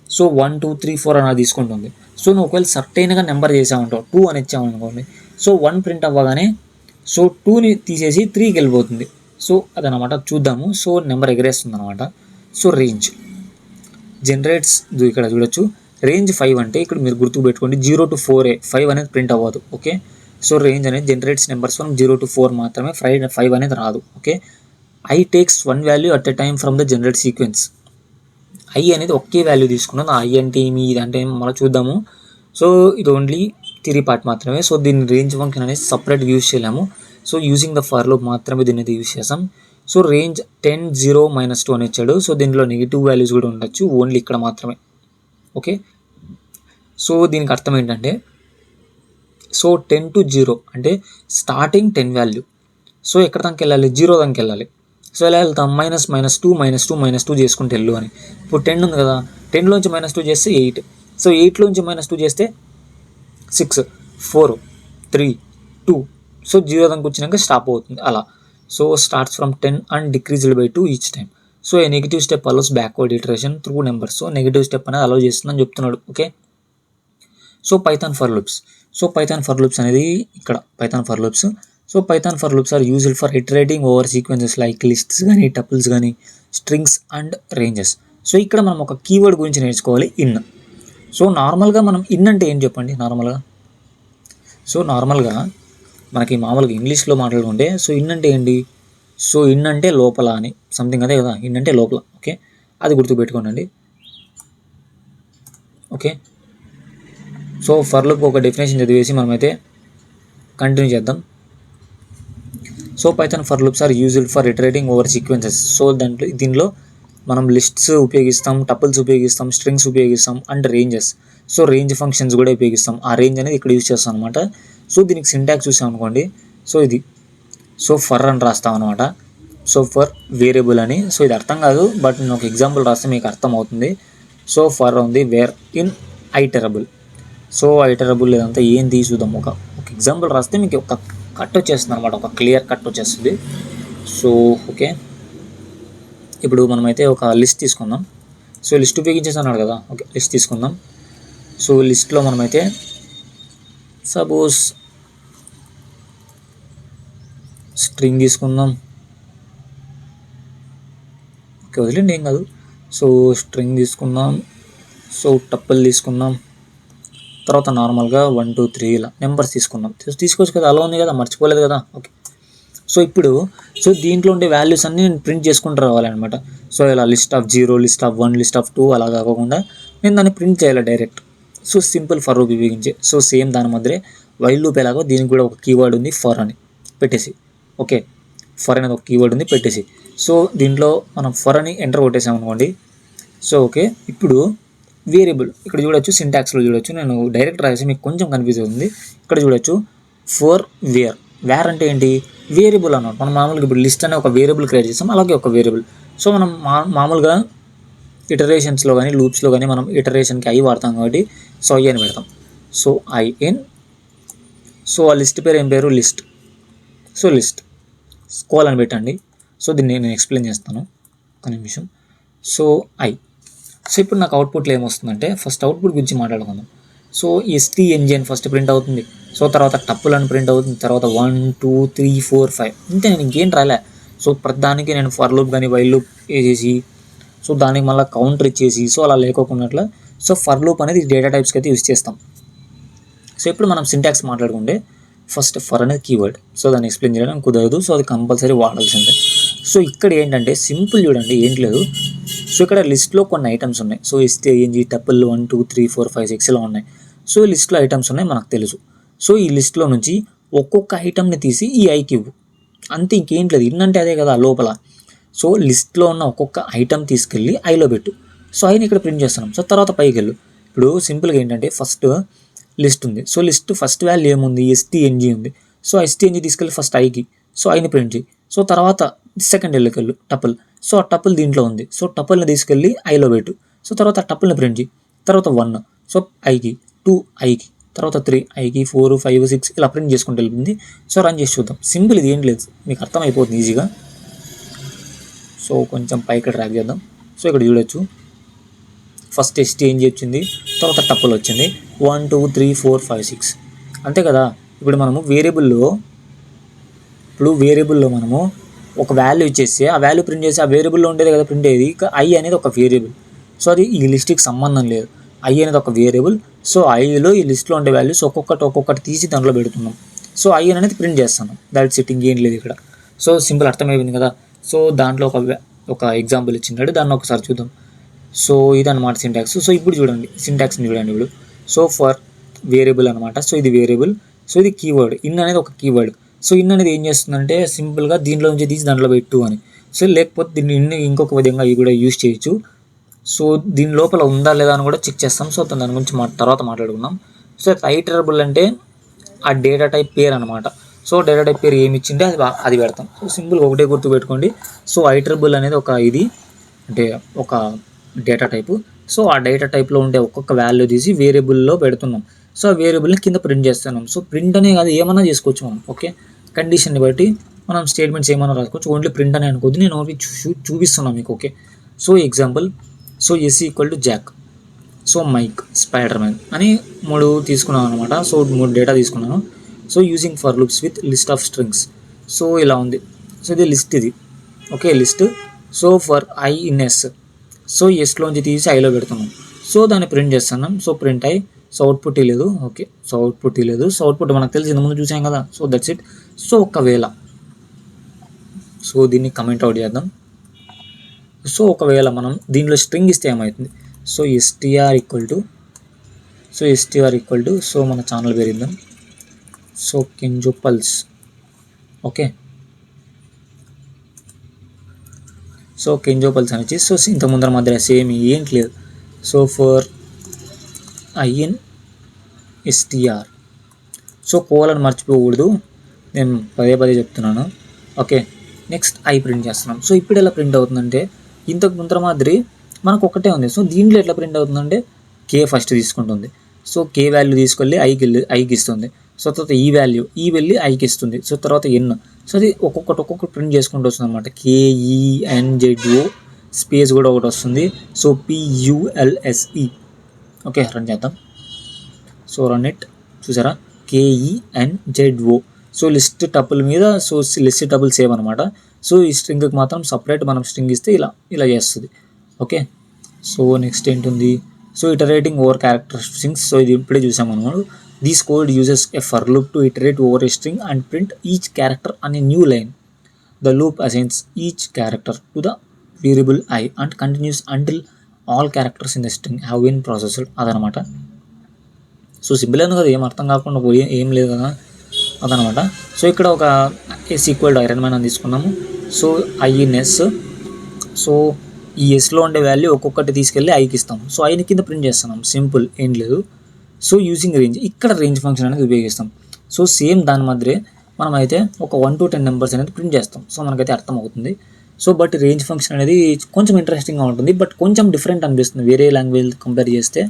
సో 1 2 3 4 అని తీసుకుంటుంది. సో నువ్వు ఒకవేళ సర్టైన్గా నెంబర్ చేసావుంటావు, 2 అని ఇచ్చావు అనుకోండి. సో 1 ప్రింట్ అవ్వగానే సో 2ని తీసేసి 3కి వెళ్ళిపోతుంది. సో అదనమాట, చూద్దాము. సో నెంబర్ ఎగరేస్తుంది అనమాట. సో రేంజ్ జనరేట్స్, ఇక్కడ చూడొచ్చు రేంజ్ 5 అంటే ఇక్కడ మీరు గుర్తుపెట్టుకోండి 0 to 4 5 అనేది ప్రింట్ అవ్వదు. ఓకే, సో రేంజ్ అనేది జనరేట్స్ నెంబర్స్ ఫ్రమ్ 0 to 4 మాత్రమే, 5 అనేది రాదు. Okay, I takes 1 value at a time from the generate sequence. I అనేది ఒకే వాల్యూ తీసుకున్నాను. ఐ అంటే ఏమి, ఇది అంటే మళ్ళీ చూద్దాము. సో ఇది ఓన్లీ థియరీ పార్ట్ మాత్రమే. సో దీన్ని రేంజ్ ఫంక్షన్ అనేది సపరేట్గా యూజ్ చేయలేము. So using the for loop మాత్రమే దీన్ని అయితే యూజ్ చేస్తాం. సో రేంజ్ 10 0 -2 అని ఇచ్చాడు. సో దీనిలో నెగిటివ్ వాల్యూస్ కూడా ఉండొచ్చు, ఓన్లీ ఇక్కడ మాత్రమే. ఓకే, సో దీనికి అర్థం ఏంటంటే సో 10 to 0 అంటే స్టార్టింగ్ 10 వాల్యూ. సో ఎక్కడ దానికి వెళ్ళాలి, 0 దానికి వెళ్ళాలి. సో ఎలా వెళ్తాం, -2 చేసుకుంటే వెళ్ళు అని. ఇప్పుడు 10 ఉంది కదా, 10లోంచి -2 చేస్తే 8. సో 8లోంచి -2 చేస్తే 6 4 3 2. సో 0 దానికి వచ్చినాక స్టాప్ అవుతుంది అలా. So starts from 10 and decreased by 2 each time. So a negative step allows backward iteration through numbers. So negative step అనేది అలౌ చేస్తుందని చెప్తున్నాడు. Okay, so Python for loops. So Python for loops అనేది ఇక్కడ Python for loops. So Python for loops are used for iterating over sequences like lists కానీ, tuples కానీ, strings and ranges. So ఇక్కడ మనం ఒక కీవర్డ్ గురించి నేర్చుకోవాలి, ఇన్. సో నార్మల్గా మనం ఇన్ అంటే ఏం చెప్పండి నార్మల్గా. సో నార్మల్గా మనకి మామూలుగా ఇంగ్లీష్లో మాట్లాడుకుంటే సో ఇన్ అంటే ఏంటి, సో ఇన్ అంటే లోపల అని సంథింగ్, అదే కదా ఇన్ అంటే లోపల. ఓకే, అది గుర్తుపెట్టుకోండి. ఓకే, సో ఫర్ లూప్ ఒక డెఫినేషన్ చదివేసి మనమైతే కంటిన్యూ చేద్దాం. So Python for loops are used for iterating over sequences. So దీనిలో మనం లిస్ట్స్ ఉపయోగిస్తాం, టపుల్స్ ఉపయోగిస్తాం, స్ట్రింగ్స్ ఉపయోగిస్తాం and ranges. So range functions కూడా ఉపయోగిస్తాం. ఆ రేంజ్ అనేది ఇక్కడ యూజ్ చేస్తాం అనమాట. సో దీనికి సింటాక్స్ చూసాం అనుకోండి. సో ఇది సో ఫర్ అని రాస్తాం అనమాట. సో ఫర్ వేరియబుల్ అని. సో ఇది అర్థం కాదు, బట్ నేను ఒక ఎగ్జాంపుల్ రాస్తే మీకు అర్థం అవుతుంది. సో ఫర్ ఉంది వేర్ ఇన్ ఐటరబుల్. సో ఐటరబుల్ లేదంతా ఏం తీసుదాం, ఒక ఎగ్జాంపుల్ రాస్తే మీకు ఒక కట్ వచ్చేస్తుంది అనమాట, ఒక క్లియర్ కట్ వచ్చేస్తుంది. సో ఓకే, ఇప్పుడు మనమైతే ఒక లిస్ట్ తీసుకుందాం. సో లిస్ట్ ఉపయోగించేసి అన్నాడు కదా, ఓకే లిస్ట్ తీసుకుందాం. సో లిస్ట్లో మనమైతే సపోజ్ స్ట్రింగ్ తీసుకుందాం. ఓకే వదిలేండి, ఏం కాదు. సో స్ట్రింగ్ తీసుకుందాం. సో టపుల్ తీసుకుందాం. తర్వాత నార్మల్గా 1 2 3 ఇలా నెంబర్స్ తీసుకున్నాం. తీసుకోవచ్చు కదా, అలా ఉంది కదా, మర్చిపోలేదు కదా. ఓకే, సో ఇప్పుడు దీంట్లో ఉండే వాల్యూస్ అన్నీ నేను ప్రింట్ చేసుకుంటూ రావాలన్నమాట. సో ఇలా list of 0, list of 1, list of 2 అలా కాకుండా నేను దాన్ని ప్రింట్ చేయాలి direct. So simple for loop ఉపయోగించే. సో సేమ్ దాని మధ్య వైల్ లూప్ ఎలాగో దీనికి కూడా ఒక కీవర్డ్ ఉంది, ఫర్ అని పెట్టేసి. ఓకే, ఫర్ అనేది ఒక కీవర్డ్ ఉంది పెట్టేసి. సో దీంట్లో మనం ఫర్ అని ఎంటర్ కొట్టేసాం అనుకోండి. సో ఓకే, ఇప్పుడు వేరియబుల్ ఇక్కడ చూడొచ్చు, సింటాక్స్లో చూడొచ్చు. నేను డైరెక్ట్ రాసి మీకు కొంచెం కన్ఫ్యూజ్ అవుతుంది. ఇక్కడ చూడొచ్చు ఫర్ వేర్ అంటే ఏంటి, వేరియబుల్ అన్నమాట. మనం మామూలుగా ఇప్పుడు లిస్ట్ అనే ఒక వేరియబుల్ క్రియేట్ చేస్తాం, అలాగే ఒక వేరియబుల్. సో మనం మామూలుగా ఇటరేషన్స్లో కానీ లూప్స్లో కానీ మనం ఇటరేషన్కి ఐ వాడతాం కాబట్టి సో ఐ అని పెడతాం. సో ఐఎన్, సో ఆ లిస్ట్ పేరు ఏం పేరు, లిస్ట్. సో లిస్ట్ స్కోల్ అని పెట్టండి. సో దీన్ని నేను ఎక్స్ప్లెయిన్ చేస్తాను ఒక నిమిషం. సో సో ఇప్పుడు నాకు అవుట్పుట్లో ఏమొస్తుందంటే, ఫస్ట్ అవుట్పుట్ గురించి మాట్లాడుకుందాం. సో stng అని ఫస్ట్ ప్రింట్ అవుతుంది. సో తర్వాత టప్పుల్ అని ప్రింట్ అవుతుంది. తర్వాత 1 2 3 4 5 ఇంతే, నేను ఇంకేం రాలే. సో ప్రతిదానికి నేను ఫర్ లూప్ కానీ వైల్ లూప్ వేసేసి, సో దానికి మళ్ళీ కౌంటర్ ఇచ్చేసి, సో అలా లేకోకున్నట్ల సో ఫర్ లూప్ అనేది డేటా టైప్స్కి అయితే యూజ్ చేస్తాం. సో ఇప్పుడు మనం సింటాక్స్ మాట్లాడుకుంటే, ఫస్ట్ ఫర్ అనేది కీవర్డ్. సో దాన్ని ఎక్స్ప్లెయిన్ చేయడం కుదరదు, సో అది కంపల్సరీ వాడాల్సిందే. సో ఇక్కడ ఏంటంటే సింపుల్ చూడండి, ఏంటి లేదు. సో ఇక్కడ లిస్ట్లో కొన్ని ఐటమ్స్ ఉన్నాయి. సో stng టపుల్ 1 2 3 4 5 6 ఇలా ఉన్నాయి. సో ఈ లిస్ట్లో ఐటమ్స్ ఉన్నాయి మనకు తెలుసు. సో ఈ లిస్ట్లో నుంచి ఒక్కొక్క ఐటమ్ని తీసి ఈ ఐకి ఇవ్వు, అంతే, ఇంకేం లేదు. ఇన్నంటే అదే కదా లోపల. సో లిస్ట్లో ఉన్న ఒక్కొక్క ఐటమ్ తీసుకెళ్ళి ఐలో పెట్టు. సో ఐని ఇక్కడ ప్రింట్ చేస్తున్నాం. సో తర్వాత పైకి వెళ్ళు. ఇప్పుడు సింపుల్గా ఏంటంటే ఫస్ట్ లిస్ట్ ఉంది. సో లిస్ట్ ఫస్ట్ వాల్యూ ఏముంది, stng ఉంది. సో stng తీసుకెళ్ళి ఫస్ట్ ఐకి, సో ఐని ప్రింట్ చేయి. సో తర్వాత సెకండ్ వెళ్ళకి వెళ్ళు, టపుల్. సో ఆ టపుల్ దీంట్లో ఉంది. సో టపుల్ని తీసుకెళ్ళి ఐలో పెట్టు. సో తర్వాత ఆ టపుల్ని ప్రింట్ చేయి. తర్వాత 1, సో ఐకి, 2 ఐకి, తర్వాత 3 ఐకి, 4 5 6 ఇలా ప్రింట్ చేసుకుంటూ వెళ్ళింది. సో రన్ చేసి చూద్దాం. సింపుల్, ఇది ఏం లేదు, మీకు అర్థమైపోతుంది ఈజీగా. సో కొంచెం పైకి ట్రాక్ చేద్దాం. సో ఇక్కడ చూడొచ్చు ఫస్ట్ stng వచ్చింది, తర్వాత టపుల్ వచ్చింది, 1 2 3 4 5 6 అంతే కదా. ఇప్పుడు మనము వేరియబుల్లో మనము ఒక వాల్యూ ఇచ్చేసి ఆ వాల్యూ ప్రింట్ చేసి ఆ వేరియబుల్లో ఉండేది కదా ప్రింట్ అయ్యేది. ఇక ఐ అనేది ఒక వేరియబుల్. సో అది ఈ లిస్ట్కి సంబంధం లేదు. ఐ అనేది ఒక వేరియబుల్. సో ఐలో ఈ లిస్ట్లో ఉండే వాల్యూస్ ఒక్కొక్కటి తీసి దాంట్లో పెడుతున్నాం. సో ఐ అనేది ప్రింట్ చేస్తున్నాం. దాట్ సిట్టింగ్ ఏం లేదు ఇక్కడ. సో సింపుల్, అర్థమైపోయింది కదా. సో దాంట్లో ఒక ఎగ్జాంపుల్ ఇచ్చింటాడు, దాన్ని ఒకసారి చూద్దాం. సో ఇదన్నమాట సింటాక్స్. సో ఇప్పుడు చూడండి సింటాక్స్ని చూడండి ఇప్పుడు. సో ఫర్ వేరియబుల్ అనమాట. సో ఇది వేరియబుల్. సో ఇది కీవర్డ్, ఇన్ అనేది ఒక కీవర్డ్. సో ఇన్ అనేది ఏం చేస్తుందంటే సింపుల్గా దీంట్లో నుంచి తీసి దాంట్లో పెట్టు అని. సో లేకపోతే దీన్ని ఇన్ని ఇంకొక విధంగా ఇవి కూడా యూజ్ చేయొచ్చు. సో దీని లోపల ఉందా లేదా అని కూడా చెక్ చేస్తాం. సో దాని గురించి తర్వాత మాట్లాడుకుందాం. సో ఐటరబుల్ అంటే ఆ డేటా టైప్ పేరు అనమాట. సో డేటా టైప్ పేరు ఏమి ఇచ్చింటే అది పెడతాం. సో సింపుల్ ఒకటే గుర్తు పెట్టుకోండి. సో ఐటరబుల్ అనేది ఒక డేటా టైపు. సో ఆ డేటా టైప్లో ఉండే ఒక్కొక్క వాల్యూ తీసి వేరియబుల్లో పెడుతున్నాం. సో ఆ వేరియబుల్ని కింద ప్రింట్ చేస్తున్నాం. సో ప్రింట్ అనే కాదు, ఏమన్నా చేసుకోవచ్చు మనం. ఓకే, కండిషన్ని బట్టి మనం స్టేట్మెంట్స్ ఏమైనా రాసుకోవచ్చు. ఓన్లీ ప్రింట్ అని అనుకోద్దు, నేను ఓన్లీ చూపిస్తున్నాను మీకు. Okay, so example, so S equal to Jack, so Mike, Spider Man అని 3 తీసుకున్నాను అనమాట. సో 3 డేటా తీసుకున్నాను. So using for loops with list of strings. So ఇలా ఉంది. సో ఇది లిస్ట్, ఇది okay list. So for I in S, so ఎస్లోంచి తీసి ఐలో పెడుతున్నాం. సో దాన్ని ప్రింట్ చేస్తున్నాం. So print I, so output ఇవ్వలేదు. ఓకే, సో అవుట్పుట్ ఇవ్వలేదు. సో అవుట్పుట్ మనకు తెలిసి ఇంతకుముందు చూసాం కదా. So that's it. సో ఒకవేళ సో దీన్ని కమెంట్ అవుట్ చేద్దాం. సో ఒకవేళ మనం దీనిలో స్ట్రింగ్ ఇస్తే ఏమవుతుంది. So str equal to so మన ఛానల్ పేరు ఇద్దాం. So Kenzo Pulse. Okay, so Kenzo Pulse అని వచ్చి, సో ఇంత ముందర మధ్య సేమ్ ఏంటి లేదు. So for I in str, so కోలని మర్చిపోకూడదు, నేను పదే చెప్తున్నాను. ఓకే, నెక్స్ట్ ఐ ప్రింట్ చేస్తున్నాం. సో ఇప్పుడు ఎలా ప్రింట్ అవుతుందంటే ఇంతకు ముందర మాదిరి మనకు ఒకటే ఉంది. సో దీంట్లో ఎట్లా ప్రింట్ అవుతుందంటే కే ఫస్ట్ తీసుకుంటుంది. సో కే వాల్యూ తీసుకెళ్ళి ఐకి ఇస్తుంది. సో తర్వాత ఈ వాల్యూ వెళ్ళి ఐకి ఇస్తుంది. సో తర్వాత ఎన్. సో అది ఒక్కొక్కటి ప్రింట్ చేసుకుంటూ వస్తుంది అనమాట. KENZO స్పేస్ కూడా ఒకటి వస్తుంది. So PULSE. ఓకే, రన్ చేద్దాం. So run it. చూసారా, KENZO. సో లిస్ట్ టపుల్ మీద, సో లిస్ట్ టపుల్ సేవ్ అనమాట. సో ఈ స్ట్రింగ్కి మాత్రం సపరేట్ మనం స్ట్రింగ్ ఇస్తే ఇలా చేస్తుంది. ఓకే, సో నెక్స్ట్ ఏంటుంది, so iterating over characteristics. So ఇది ఇప్పుడే చూసాం మనం. This code uses a for loop to iterate over a string and print each character on a new line. The loop assigns each character to the variable I and continues until all characters in the string have been processed. అదనమాట. So simple అయింది కదా, ఏం అర్థం కాకుండా పోయి ఏం లేదు కదా, అదనమాట. సో ఇక్కడ ఒక S equal to Iron Man అని తీసుకున్నాము. So I in S. So ఈ ఎస్లో ఉండే వాల్యూ ఒక్కొక్కటి తీసుకెళ్ళి ఐకి ఇస్తాం. సో ఐని కింద ప్రింట్ చేస్తున్నాం, సింపుల్, ఏం లేదు. సో యూజింగ్ రేంజ్, ఇక్కడ రేంజ్ ఫంక్షన్ అనేది ఉపయోగిస్తాం. సో సేమ్ దాని మాదిరే మనం అయితే ఒక 1 to 10 నెంబర్స్ అనేది ప్రింట్ చేస్తాం. సో మనకైతే అర్థమవుతుంది. సో బట్ రేంజ్ ఫంక్షన్ అనేది కొంచెం ఇంట్రెస్టింగ్గా ఉంటుంది, బట్ కొంచెం డిఫరెంట్ అనిపిస్తుంది వేరే లాంగ్వేజ్ కంపేర్ చేస్తే.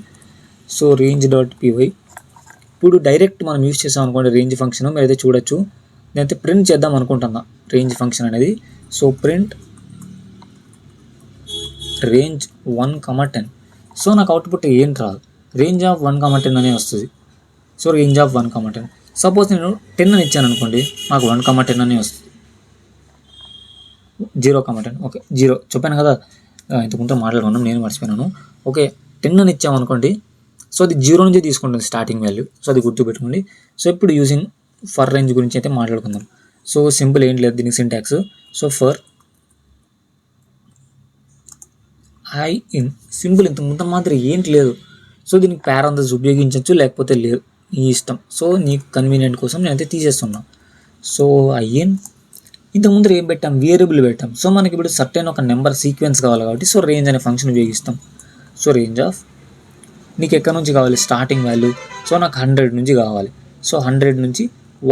సో రేంజ్ డాట్ py ఇప్పుడు డైరెక్ట్ మనం యూజ్ చేసాం అనుకోండి రేంజ్ ఫంక్షన్, మీరైతే చూడొచ్చు. నేనైతే ప్రింట్ చేద్దాం అనుకుంటున్నా రేంజ్ ఫంక్షన్ అనేది. So print range 1, 10. సో నాకు అవుట్పుట్ ఏంటి రాదు, రేంజ్ ఆఫ్ 1, 10 అనే వస్తుంది. So range of 1, 10. సపోజ్ నేను 10 అని ఇచ్చాను అనుకోండి, నాకు 1, 10 అనే వస్తుంది. 0, 10. ఓకే 0 చెప్పాను కదా, ఇంతకుముందు మాట్లాడుకున్నాం, నేను మర్చిపోయినాను. ఓకే 10 అని ఇచ్చామనుకోండి, సో అది 0 నుంచి తీసుకుంటుంది స్టార్టింగ్ వాల్యూ. సో అది గుర్తుపెట్టుకోండి. సో ఇప్పుడు యూజింగ్ ఫర్ రేంజ్ గురించి అయితే మాట్లాడుకుందాం. సో సింపుల్ ఏంటి లేదు దీనికి syntax. So for I in simple, ఇంతకుముందు మాత్రం ఏంటి లేదు. సో దీనికి పారాంథసిస్ ఉపయోగించవచ్చు, లేకపోతే లేదు, నీ ఇష్టం. సో నీకు కన్వీనియంట్ కోసం నేనైతే తీసేస్తున్నా. సో I ఇన్ ఇంతకుముందు ఏం పెట్టాం, వేరియబుల్ పెట్టాం. సో మనకి ఇప్పుడు సర్టెన్ ఒక నెంబర్ సీక్వెన్స్ కావాలి కాబట్టి సో రేంజ్ అనే ఫంక్షన్ ఉపయోగిస్తాం. సో రేంజ్ ఆఫ్ నీకు ఎక్కడి నుంచి కావాలి స్టార్టింగ్ వాల్యూ. సో నాకు 100 నుంచి కావాలి. సో 100 నుంచి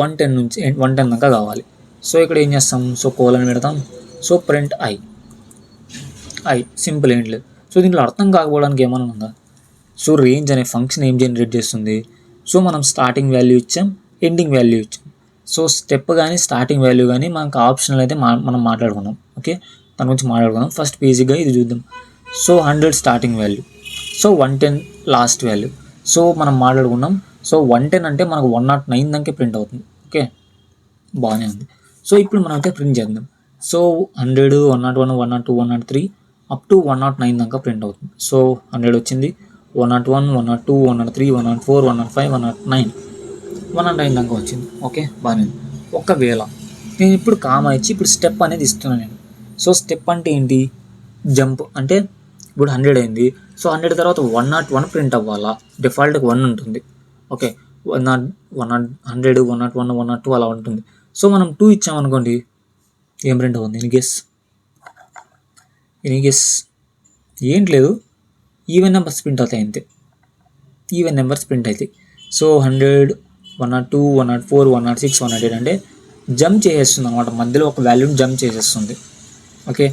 110 దాకా కావాలి. సో ఇక్కడ ఏం చేస్తాం, సో కోలన్ పెడతాం. సో ప్రింట్ ఐ సింపుల్ ఏంటి లేదు. సో దీంట్లో అర్థం కాకపోవడానికి ఏమైనా ఉందా. సో రేంజ్ అనే ఫంక్షన్ ఏం జనరేట్ చేస్తుంది, సో మనం స్టార్టింగ్ వాల్యూ ఇచ్చాం, ఎండింగ్ వాల్యూ ఇచ్చాం. సో స్టెప్ కానీ స్టార్టింగ్ వాల్యూ కానీ మనకు ఆప్షనల్ అయితే మనం మాట్లాడుకున్నాం. ఓకే దాని గురించి మాట్లాడుకుందాం. ఫస్ట్ బేసిక్గా ఇది చూద్దాం. So 100 starting value, so 110 last value. So మనం మాట్లాడుకున్నాం. సో 110 అంటే మనకు 109 దాకే ప్రింట్ అవుతుంది. ఓకే బాగానే ఉంది. సో ఇప్పుడు మనం అయితే ప్రింట్ చేద్దాం. సో 100, 101, 102, 103 అప్ టు 109 దాకా ప్రింట్ అవుతుంది. సో 100 వచ్చింది, 101, 102, 103, 104, 105, 109, 109 దాకా వచ్చింది. ఓకే బాగానే ఉంది. ఒకవేళ నేను ఇప్పుడు కామా ఇచ్చి ఇప్పుడు స్టెప్ అనేది ఇస్తున్నాను నేను. సో స్టెప్ అంటే ఏంటి, జంప్ అంటే ఇప్పుడు 100 అయింది. సో 100 తర్వాత 101 ప్రింట్ అవ్వాలా, డిఫాల్ట్గా 1 ఉంటుంది. ఓకే 100, 101, 102 అలా ఉంటుంది. సో మనం 2 ఇచ్చామనుకోండి, ఏం ప్రింట్ అవుతుంది, ఎనీ గెస్ ఏంటి లేదు, ఈవెన్ నెంబర్స్ ప్రింట్ అవుతాయి అంతే, ఈవెన్ నెంబర్స్ ప్రింట్ అవుతాయి. సో 100, 102, 104, 106, 108 అంటే జంప్ చేసేస్తుంది అనమాట, మధ్యలో ఒక వాల్యూని జంప్ చేసేస్తుంది. ఓకే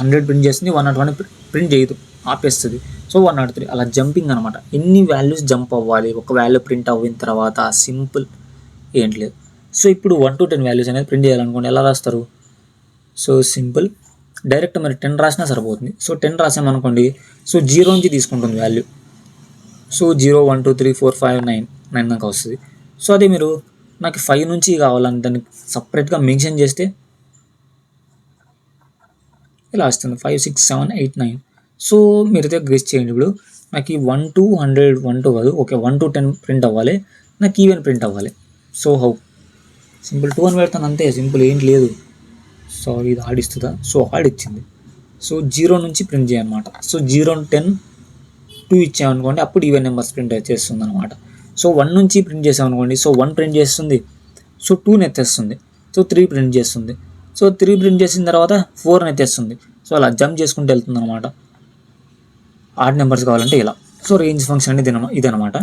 100 ప్రింట్ చేస్తుంది, 101 ప్రింట్ చేయదు, ఆపేస్తుంది. సో 103 అలా జంపింగ్ అనమాట. ఎన్ని వాల్యూస్ జంప్ అవ్వాలి ఒక వాల్యూ ప్రింట్ అయిన తర్వాత, సింపుల్ ఏంటి లేదు. సో ఇప్పుడు 1 to 10 వాల్యూస్ అనేది ప్రింట్ చేయాలనుకోండి, ఎలా రాస్తారు. సో సింపుల్ డైరెక్ట్ మరి 10 రాసినా సరిపోతుంది. సో 10 రాసామనుకోండి, సో 0 నుంచి తీసుకుంటుంది వాల్యూ. సో 0, 1, 2, 3, 4, 5, 9 దాకా వస్తుంది. సో అదే మీరు నాకు 5 నుంచి కావాలని దాన్ని సపరేట్గా మెన్షన్ చేస్తే ఇలా వస్తుంది 5, 6, 7, 8, 9. సో మీరైతే గెస్ చేయండి. ఇప్పుడు నాకు 1 to 100, 1 to కాదు, ఓకే 1 to 10 ప్రింట్ అవ్వాలి, నాకు ఈవెన్ ప్రింట్ అవ్వాలి. సో హౌ సింపుల్ 2 అని పెడతాను అంతే, సింపుల్ ఏంటి లేదు. సారీ ఇది ఆడిస్తుందా, సో ఆడిచ్చింది. సో 0 నుంచి ప్రింట్ చేయనమాట. సో 0, 10, 2 ఇచ్చామనుకోండి, అప్పుడు ఈవెన్ నెంబర్స్ ప్రింట్ చేస్తుంది అనమాట. సో 1 నుంచి ప్రింట్ చేసామనుకోండి, సో 1 ప్రింట్ చేస్తుంది, సో 2 ఎత్తేస్తుంది, సో 3 ప్రింట్ చేస్తుంది, సో 3 ప్రింట్ చేసిన తర్వాత 4 ఎత్తేస్తుంది. సో అలా జంప్ చేసుకుంటూ వెళ్తుంది అనమాట. ఆడ్ నెంబర్స్ కావాలంటే ఇలా. సో రేంజ్ ఫంక్షన్ అనేది ఇదనమాట.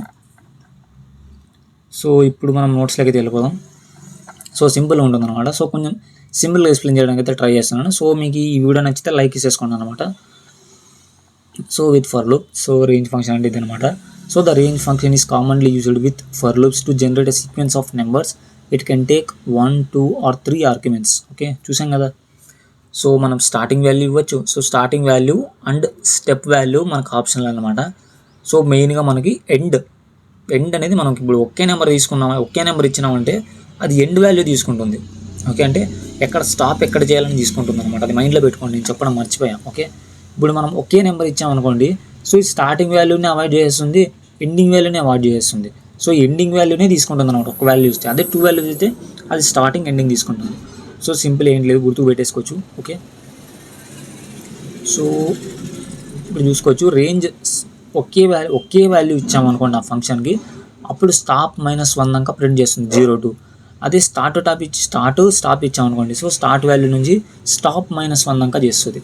సో ఇప్పుడు మనం నోట్స్లోకి వెళ్ళిపోదాం. సో సింపుల్గా ఉంటుంది అనమాట. సో కొంచెం సింపుల్గా ఎక్స్ప్లెయిన్ చేయడానికి అయితే ట్రై చేస్తున్నాను. సో మీకు ఈ వీడియో నచ్చితే లైక్ ఇసేసుకోండి అనమాట. So with for loop, so range function అంటే ఇది అనమాట. So the range function is commonly used with for loops to generate a sequence of numbers. It can take 1, 2 or 3 arguments. Okay చూసాం కదా. So మనం starting value ఇవ్వచ్చు. So starting value and step value మనకు optional అనమాట. So మెయిన్గా మనకి end అనేది మనకి ఇప్పుడు ఒకే నెంబర్ తీసుకున్నామా, ఒకే నెంబర్ ఇచ్చినామంటే అది ఎండ్ వాల్యూ తీసుకుంటుంది. ఓకే అంటే ఎక్కడ స్టాప్ ఎక్కడ చేయాలని తీసుకుంటుంది అనమాట. అది మైండ్లో పెట్టుకోండి, నేను చెప్పడం మర్చిపోయాను. ఓకే ఇప్పుడు మనం ఒకే నెంబర్ ఇచ్చామనుకోండి, సో ఈ స్టార్టింగ్ వాల్యూని అవాయిడ్ చేస్తుంది, ఎండింగ్ వాల్యూని అవాయిడ్ చేస్తుంది. సో ఎండింగ్ వాల్యూనే తీసుకుంటుంది అనమాట ఒక వాల్యూ ఇస్తే. అదే 2 వాల్యూస్ అయితే అది స్టార్టింగ్ ఎండింగ్ తీసుకుంటుంది. సో సింపుల్ ఏం లేదు, గుర్తుకు పెట్టేసుకోవచ్చు. ఓకే, సో ఇప్పుడు చూసుకోవచ్చు రేంజ్ ఒకే వాల్యూ ఇచ్చామనుకోండి ఆ ఫంక్షన్కి, అప్పుడు స్టాప్ -1 దాకా ప్రింట్ చేస్తుంది 0 to. అదే స్టాప్ ఇచ్చామనుకోండి, సో స్టార్ట్ వాల్యూ నుంచి స్టాప్ -1 దాకా చేస్తుంది.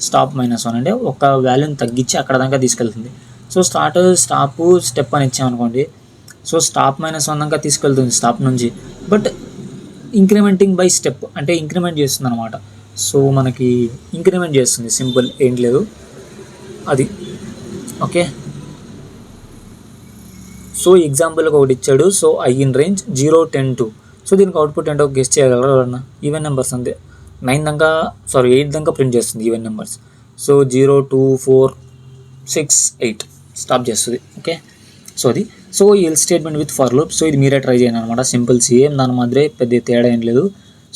స్టాప్ -1 అంటే ఒక వాల్యూని తగ్గించి అక్కడ దాకా తీసుకెళ్తుంది. సో స్టాప్ స్టెప్ అని ఇచ్చామనుకోండి, సో స్టాప్ -1 దాకా తీసుకెళ్తుంది స్టాప్ నుంచి, బట్ ఇంక్రిమెంటింగ్ బై స్టెప్ అంటే ఇంక్రిమెంట్ చేస్తుంది అనమాట. సో మనకి ఇంక్రిమెంట్ చేస్తుంది, సింపుల్ ఏం లేదు అది. ఓకే, సో ఎగ్జాంపుల్గా ఒకటి ఇచ్చాడు. So I in range 0, 10, 2. So దీనికి అవుట్పుట్ ఏంటో గెస్ట్ చేయగలరా ఎవరన్నా? ఈవెన్ నెంబర్స్ అంతే, 8 దాకా ప్రింట్ చేస్తుంది ఈవెన్ నెంబర్స్. సో 0, 2, 4, 6, 8 స్టాప్ చేస్తుంది. ఓకే, సో అది. So else statement with for loop. So ఇది మీరే ట్రై చేయండి అనమాట, సింపుల్ సేమ్ దాని మాదిరే, పెద్ద తేడా ఏం లేదు.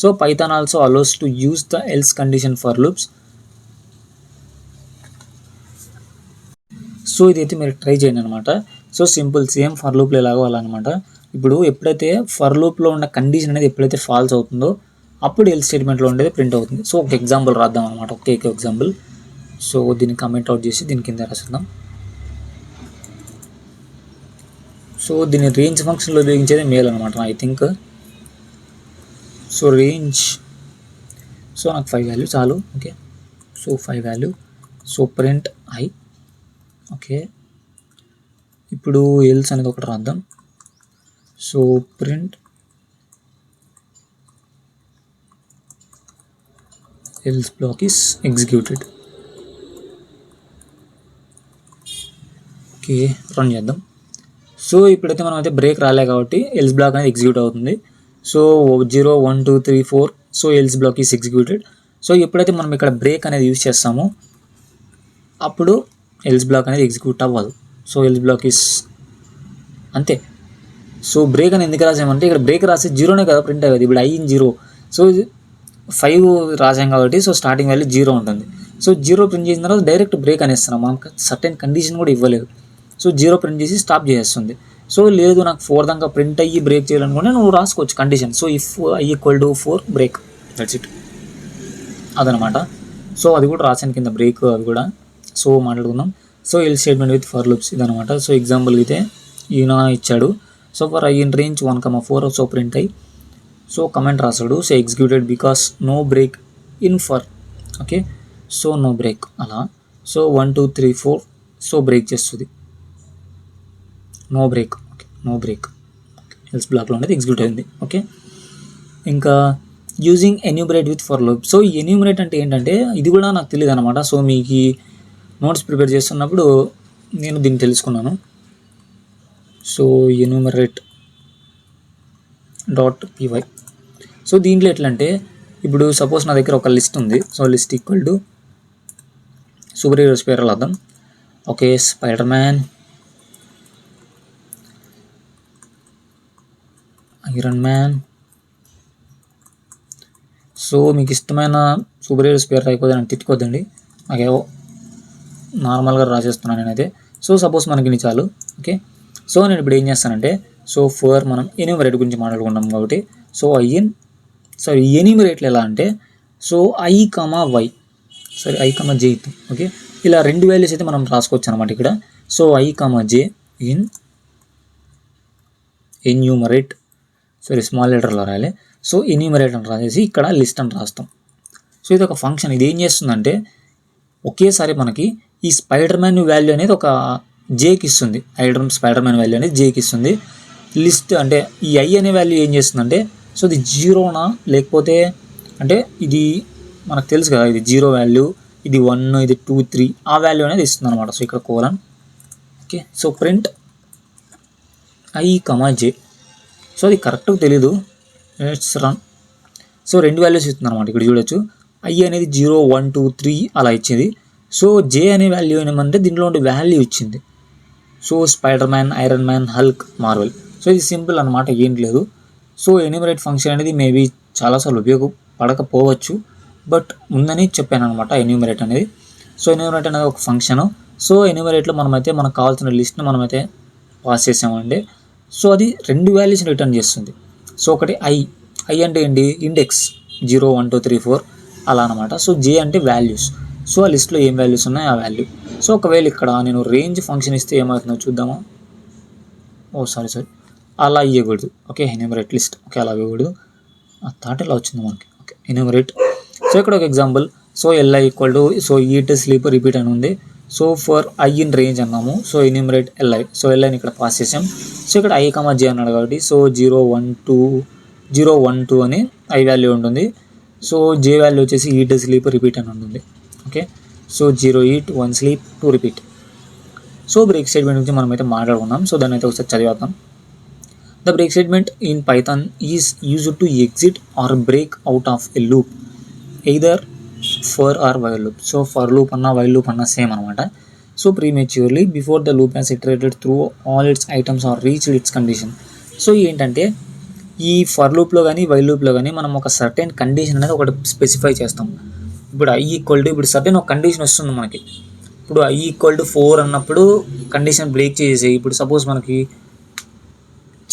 So Python also allows to use the else condition for loops. So ఇదైతే మీరు ట్రై చేయండి అనమాట. సో సింపుల్ సేమ్ ఫర్ లూప్లో ఎలాగో అలా అనమాట. ఇప్పుడు ఎప్పుడైతే ఫర్ లూప్లో ఉన్న కండిషన్ అనేది ఎప్పుడైతే ఫాల్స్ అవుతుందో అప్పుడు ఎల్ స్టేట్మెంట్లో ఉండేది ప్రింట్ అవుతుంది. సో ఒక ఎగ్జాంపుల్ రాద్దాం అనమాట, ఒకే ఎగ్జాంపుల్. సో దీన్ని కమెంట్ అవుట్ చేసి దీని కింద రాసేద్దాం. సో దీన్ని రేంజ్ ఫంక్షన్లో ఉపయోగించేది మేల్ అనమాట I think. So range, so నాకు 5 వాల్యూ చాలు. Okay, so 5 value. So print I. Okay, ఇప్పుడు ఎల్స్ అనేది ఒకటి రాద్దాం. So print else black is executed. Okay, run చేద్దాం. సో ఇప్పుడైతే మనం అయితే బ్రేక్ రాలే కాబట్టి ఎల్స్ బ్లాక్ అనేది ఎగ్జిక్యూట్ అవుతుంది. So 0, 1, 2, 3, 4. So else black is executed. So ఎప్పుడైతే మనం ఇక్కడ బ్రేక్ అనేది యూజ్ చేస్తామో అప్పుడు ఎల్స్ బ్లాక్ అనేది ఎగ్జిక్యూట్ అవ్వదు. సో ఎల్స్ బ్లాక్ ఈస్ అంతే. సో బ్రేక్ అని ఎందుకు రాసామంటే ఇక్కడ బ్రేక్ రాసి 0నే కదా ప్రింట్ అయ్యేది. ఇప్పుడు ఐ ఇన్ 0. సో 5 రాసాం కాబట్టి సో స్టార్టింగ్ వాల్యూ 0 ఉంటుంది. సో 0 ప్రింట్ చేసిన తర్వాత డైరెక్ట్ బ్రేక్ అనేస్తున్నాం, మనం సర్టెన్ కండిషన్ కూడా ఇవ్వలేదు. సో 0 ప్రింట్ చేసి స్టాప్ చేసేస్తుంది. సో లేదు నాకు 4 దాకా ప్రింట్ అయ్యి బ్రేక్ చేయాలనుకుంటే నువ్వు రాసుకోవచ్చు condition. So if I equal to 4 break, that's it, అదనమాట. సో అది కూడా రాసాను కింద బ్రేక్ అవి కూడా. సో మాట్లాడుకుందాం. So else statement with for loops ఇదనమాట. సో ఎగ్జాంపుల్ అయితే ఈయన ఇచ్చాడు. So for I in range 1, 4. So print అయ్యి సో కమెంట్ రాశాడు. So executed because no break in for. Okay, so no break అలా. సో 1, 2, 3, 4. సో బ్రేక్ చేస్తుంది, no break. Okay, no break else బ్లాక్లో అనేది execute అయింది. ఓకే, ఇంకా using enumerate with for loop. So ఈ enumerate అంటే ఏంటంటే ఇది కూడా నాకు తెలియదు అనమాట. సో మీకు నోట్స్ ప్రిపేర్ చేస్తున్నప్పుడు నేను దీన్ని తెలుసుకున్నాను. So enumerate .py. సో దీంట్లో ఎట్లా అంటే ఇప్పుడు సపోజ్ నా దగ్గర ఒక లిస్ట్ ఉంది. So list equal to super heroes పేరు రాద్దాం. Okay, spider man, iron man. So మీకు ఇష్టమైన సూపర్ హీరోస్ పేరు రాయకపోతే నన్ను తిట్టుకోద్దండి, నాకేవో నార్మల్గా రాసేస్తున్నాను నేనైతే. సో సపోజ్ మనకి ఇన్ని చాలు. ఓకే, సో నేను ఇప్పుడు ఏం చేస్తానంటే సో ఫర్ మనం ఎన్యూమరేట్ గురించి మాట్లాడుకుంటాం కాబట్టి సో ఎన్యూమరేట్లు ఎలా అంటే సో I, Y, సరే I, J. ఓకే, ఇలా 2 వాల్యూస్ అయితే మనం రాసుకోవచ్చు అనమాట ఇక్కడ. So I, J in enumerate, sorry small లెటర్లో రాయాలి. సో ఎన్యూమరేట్ అని రాసేసి ఇక్కడ లిస్ట్ అని రాస్తాం. సో ఇది ఒక ఫంక్షన్. ఇది ఏం చేస్తుందంటే ఒకేసారి మనకి ఈ స్పైడర్ మ్యాన్ వాల్యూ అనేది ఒక జేకి ఇస్తుంది. స్పైడర్ మ్యాన్ వాల్యూ అనేది జేకి ఇస్తుంది. లిస్ట్ అంటే ఈ I అనే వాల్యూ ఏం చేస్తుందంటే సో ఇది 0నా లేకపోతే అంటే ఇది మనకు తెలుసు కదా, ఇది 0 వాల్యూ, ఇది 1, ఇది 2, 3 ఆ వాల్యూ అనేది ఇస్తుంది అనమాట. సో ఇక్కడ colon. Okay, so print I, J. So అది కరెక్ట్గా తెలీదు, లెట్స్ రన్. సో 2 వాల్యూస్ ఇస్తుంది అనమాట. ఇక్కడ చూడొచ్చు I అనేది 0, 1, 2, 3 అలా ఇచ్చింది. సో J అనే వాల్యూ ఏమంటే దీంట్లో ఉండే వాల్యూ ఇచ్చింది. So spider man, iron man, Hulk, Marvel. So ఇది సింపుల్ అనమాట, ఏం లేదు. సో ఎన్యూమరేట్ ఫంక్షన్ అనేది మేబీ చాలాసార్లు ఉపయోగపడకపోవచ్చు, బట్ ఉందని చెప్పాను అనమాట ఎన్యూమరేట్ అనేది. సో ఎన్యూమరేట్ అనేది ఒక ఫంక్షను. సో ఎన్యూమరేట్లో మనమైతే మనకు కావాల్సిన లిస్ట్ని మనమైతే పాస్ చేసామండి. సో అది 2 వాల్యూస్ని రిటర్న్ చేస్తుంది. సో ఒకటి ఐ అంటే ఏంటి, ఇండెక్స్ 0 1 2 3 4 అలా అనమాట. సో జే అంటే వాల్యూస్. సో ఆ లిస్ట్లో ఏం వాల్యూస్ ఉన్నాయో ఆ వాల్యూ. సో ఒకవేళ ఇక్కడ నేను రేంజ్ ఫంక్షన్ ఇస్తే ఏమవుతుందో చూద్దామా. సారీ అలా ఇవ్వకూడదు. Okay, enumerate list. ఓకే, అలా ఇవ్వకూడదు. ఆ థాట్ ఎలా వచ్చింది మనకి. Okay, enumerate. సో ఇక్కడ ఒక example. So LI equal to so eat sleep repeat అని ఉంది. So for I in range అన్నాము. So enumerate LI. సో LIని ఇక్కడ పాస్ చేసాం. సో ఇక్కడ I, J అన్నాడు కాబట్టి సో 0 1 2 అని ఐ వాల్యూ ఉంటుంది. సో జే వాల్యూ వచ్చేసి ఈట్ స్లీప్ రిపీట్ అని ఉంటుంది. Okay, so 0 eat 1 sleep 2 repeat. So break statement గురించి మనం అయితే మాట్లాడుకున్నాం. సో దాన్ని అయితే ఒకసారి చదివేద్దాం. The break statement in Python is used to exit or break out of a loop, either for or while loop. So for loop అన్న while loop అన్న same అనమాట. So prematurely before the loop has iterated through all its items or reached its condition. So ఏంటంటే ఈ for లూప్లో కానీ while లూప్లో కానీ మనం ఒక సర్టెన్ కండిషన్ అనేది ఒకటి స్పెసిఫై చేస్తాం. ఇప్పుడు I ఈక్వల్ టు ఇప్పుడు సర్టెన్ ఒక కండిషన్ వస్తుంది మనకి. ఇప్పుడు I ఈక్వల్ టు 4 అన్నప్పుడు కండిషన్ బ్రేక్ చేసేసి, ఇప్పుడు సపోజ్ మనకి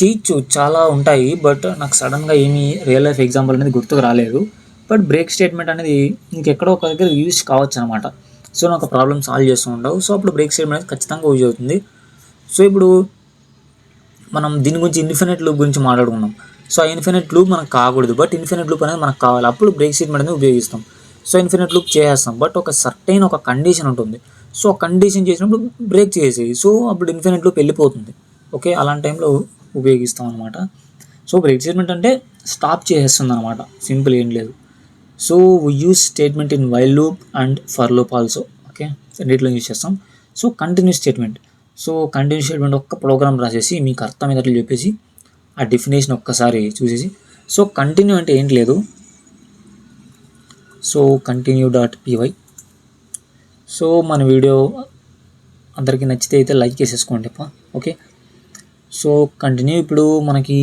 చేయొచ్చు, చాలా ఉంటాయి, బట్ నాకు సడన్గా ఏమీ రియల్ లైఫ్ ఎగ్జాంపుల్ అనేది గుర్తుకు రాలేదు. బట్ బ్రేక్ స్టేట్మెంట్ అనేది ఇంకెక్కడో ఒక దగ్గర యూజ్ కావచ్చు అనమాట. సో నాకు ప్రాబ్లమ్ సాల్వ్ చేస్తూ ఉండవు. సో అప్పుడు బ్రేక్ స్టేట్మెంట్ అనేది ఖచ్చితంగా యూజ్ అవుతుంది. సో ఇప్పుడు మనం దీని గురించి ఇన్ఫినిట్ లూప్ గురించి మాట్లాడుకున్నాం. సో ఆ ఇన్ఫినిట్ లూప్ మనకు కాకూడదు, బట్ ఇన్ఫినిట్ లూప్ అనేది మనకు కావాలి. అప్పుడు బ్రేక్ స్టేట్మెంట్ అనేది ఉపయోగిస్తాం. సో ఇన్ఫినిట్ లూప్ చేసేస్తాం, బట్ ఒక సర్టైన్ ఒక కండిషన్ ఉంటుంది. సో ఆ కండిషన్ చేసినప్పుడు బ్రేక్ చేసేది. సో అప్పుడు ఇన్ఫినిట్ లూప్ వెళ్ళిపోతుంది. ఓకే, అలాంటి టైంలో ఉపయోగిస్తాం అనమాట. సో బ్రేక్ స్టేట్మెంట్ అంటే స్టాప్ చేసేస్తుంది అనమాట, సింపుల్, ఏం లేదు. So we use statement in while loop and for loop also. Okay, రెండిట్లో యూజ్ చేస్తాం. So continuous statement. So continuous statement ఒక్క ప్రోగ్రామ్ రాసేసి మీకు అర్థమయ్యేటట్లు చెప్పేసి ఆ డెఫినేషన్ ఒక్కసారి చూసేసి. సో కంటిన్యూ అంటే ఏంటి లేదు. So continue.py. సో మన వీడియో అందరికీ నచ్చితే అయితే లైక్ చేసేసుకోండి. Okay, so continue. ఇప్పుడు మనకి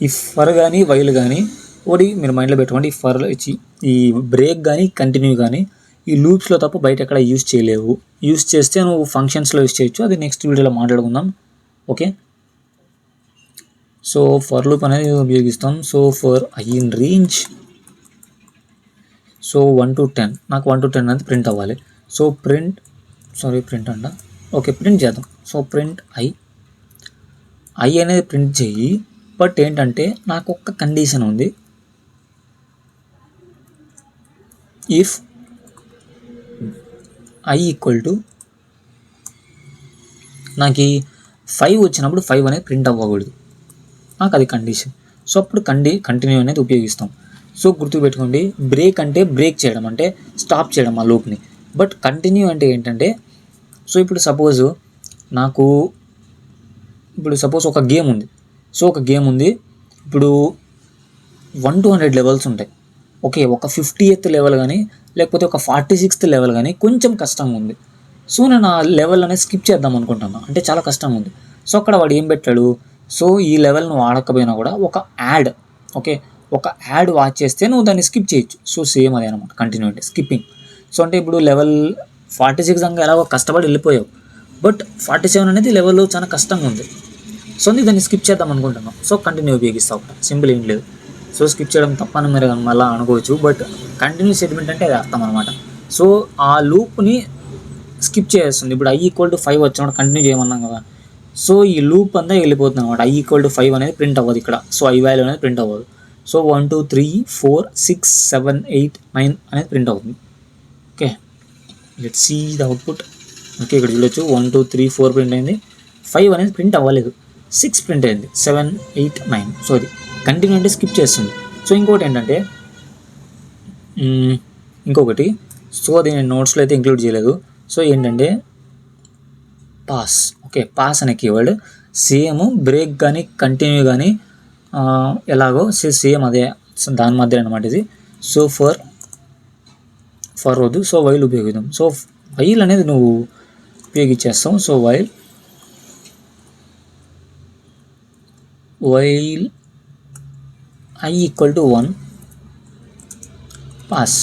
ఈ ఫర్ కానీ వైల్ కానీ ఒకటి మీరు మైండ్లో పెట్టుకోండి. ఈ ఫర్ ఇచ్చి ఈ బ్రేక్ కానీ కంటిన్యూ కానీ ఈ లూప్స్లో తప్ప బయట ఎక్కడ యూజ్ చేయలేవు. యూజ్ చేస్తే నువ్వు ఫంక్షన్స్లో యూజ్ చేయొచ్చు, అది నెక్స్ట్ వీడియోలో మాట్లాడుకుందాం. ఓకే, సో ఫర్ లూప్ అనేది ఉపయోగిస్తాం. So for I in range so 1 to 10, నాకు 1 to 10 అనేది ప్రింట్ అవ్వాలి. సో ప్రింట్ అంట. ఓకే, ప్రింట్ చేద్దాం. సో ప్రింట్ ఐ అనేది ప్రింట్ చెయ్యి. బట్ ఏంటంటే నాకు ఒక్క కండిషన్ ఉంది. ఇఫ్ ఐ ఈక్వల్ టు నాకు 5 వచ్చినప్పుడు 5 అనేది ప్రింట్ అవ్వకూడదు, నాకు అది కండిషన్. సో అప్పుడు కంటిన్యూ అనేది ఉపయోగిస్తాం. సో గుర్తుపెట్టుకోండి, బ్రేక్ అంటే బ్రేక్ చేయడం, అంటే స్టాప్ చేయడం ఆ లూప్ని. బట్ కంటిన్యూ అంటే ఏంటంటే, సో ఇప్పుడు సపోజ్ ఒక గేమ్ ఉంది. సో ఒక గేమ్ ఉంది, ఇప్పుడు 1 to 100 లెవెల్స్ ఉంటాయి. ఓకే, ఒక 50th లెవెల్ కానీ లేకపోతే ఒక 46th లెవెల్ కానీ కొంచెం కష్టంగా ఉంది. సో నేను ఆ లెవెల్ అనేది స్కిప్ చేద్దాం అనుకుంటున్నాను, అంటే చాలా కష్టంగా ఉంది. సో అక్కడ వాడు ఏం పెట్టాడు, సో ఈ లెవెల్ నువ్వు ఆడకపోయినా కూడా ఒక యాడ్, ఓకే, ఒక యాడ్ వాచ్ చేస్తే నువ్వు దాన్ని స్కిప్ చేయొచ్చు. సో సేమ్ అదే అనమాట కంటిన్యూ అంటే స్కిప్పింగ్. సో అంటే ఇప్పుడు లెవెల్ 46 దాకా ఎలాగో కష్టపడి వెళ్ళిపోయావు, బట్ 47 అనేది లెవెల్ చాలా కష్టంగా ఉంది. సో దాన్ని స్కిప్ చేద్దాం అనుకుంటున్నాం. సో కంటిన్యూ ఉపయోగిస్తావు, సింపుల్, ఏం లేదు. సో స్కిప్ చేయడం తప్పని మీరు మళ్ళీ అనుకోవచ్చు, బట్ కంటిన్యూ స్టేట్మెంట్ అంటే అది అర్థం అనమాట. సో ఆ లూప్ని స్కిప్ చేస్తుంది. ఇప్పుడు I ఈక్వల్ టు 5 వచ్చినప్పుడు కంటిన్యూ చేయమన్నాం కదా. సో ఈ లూప్ అంతా వెళ్ళిపోతుంది అనమాట. I ఈక్వల్ టు 5 అనేది ప్రింట్ అవ్వదు ఇక్కడ. సో I వాల్యూ అనేది ప్రింట్ అవ్వదు. సో 1 2 3 4 6 7 8 9 అనేది ప్రింట్ అవుతుంది. Okay, let's see the output. Okay, ఇక్కడ చూడొచ్చు 1 2 3 4 ప్రింట్ అయింది, 5 అనేది ప్రింట్ అవ్వలేదు, 6 ప్రింట్ అయింది, 7 8 9. సో ఇది కంటిన్యూ అంటే స్కిప్ చేస్తుంది. సో ఇంకొకటి ఏంటంటే సో అది నేను నోట్స్లో అయితే ఇంక్లూడ్ చేయలేదు. సో ఏంటంటే పాస్. ఓకే, పాస్ అనే కీవర్డ్ సేమ్ బ్రేక్ కానీ కంటిన్యూ కానీ ఎలాగో సేమ్ అదే, దాని మధ్య అనమాట ఇది. సో ఫర్ వద్దు, సో వైల్ ఉపయోగిద్దాం. సో వైల్ అనేది నువ్వు ఉపయోగించేస్తాం. So while I equal to 1 pass.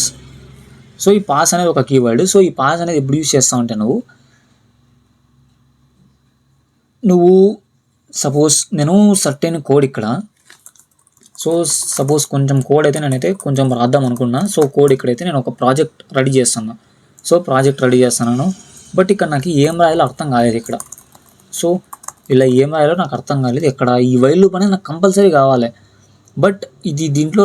So ఈ పాస్ అనేది ఒక కీవర్డ్. సో ఈ పాస్ అనేది ఎప్పుడు యూజ్ చేస్తావు అంటే నువ్వు సపోజ్ నేను సర్టెన్ కోడ్ ఇక్కడ, సో సపోజ్ కొంచెం కోడ్ అయితే నేనైతే కొంచెం రాద్దాం అనుకున్నా. సో కోడ్ ఇక్కడైతే నేను ఒక ప్రాజెక్ట్ రెడీ చేస్తున్నాను. సో ప్రాజెక్ట్ రెడీ చేస్తున్నాను, బట్ ఇక్కడ నాకు ఏం రాయాలో అర్థం కాలేదు ఇక్కడ. సో ఇలా ఏం రాయాలో నాకు అర్థం కాలేదు. ఇక్కడ ఈ వైల్ లూప్ అనేది నాకు కంపల్సరీ కావాలి, బట్ ఇది దీంట్లో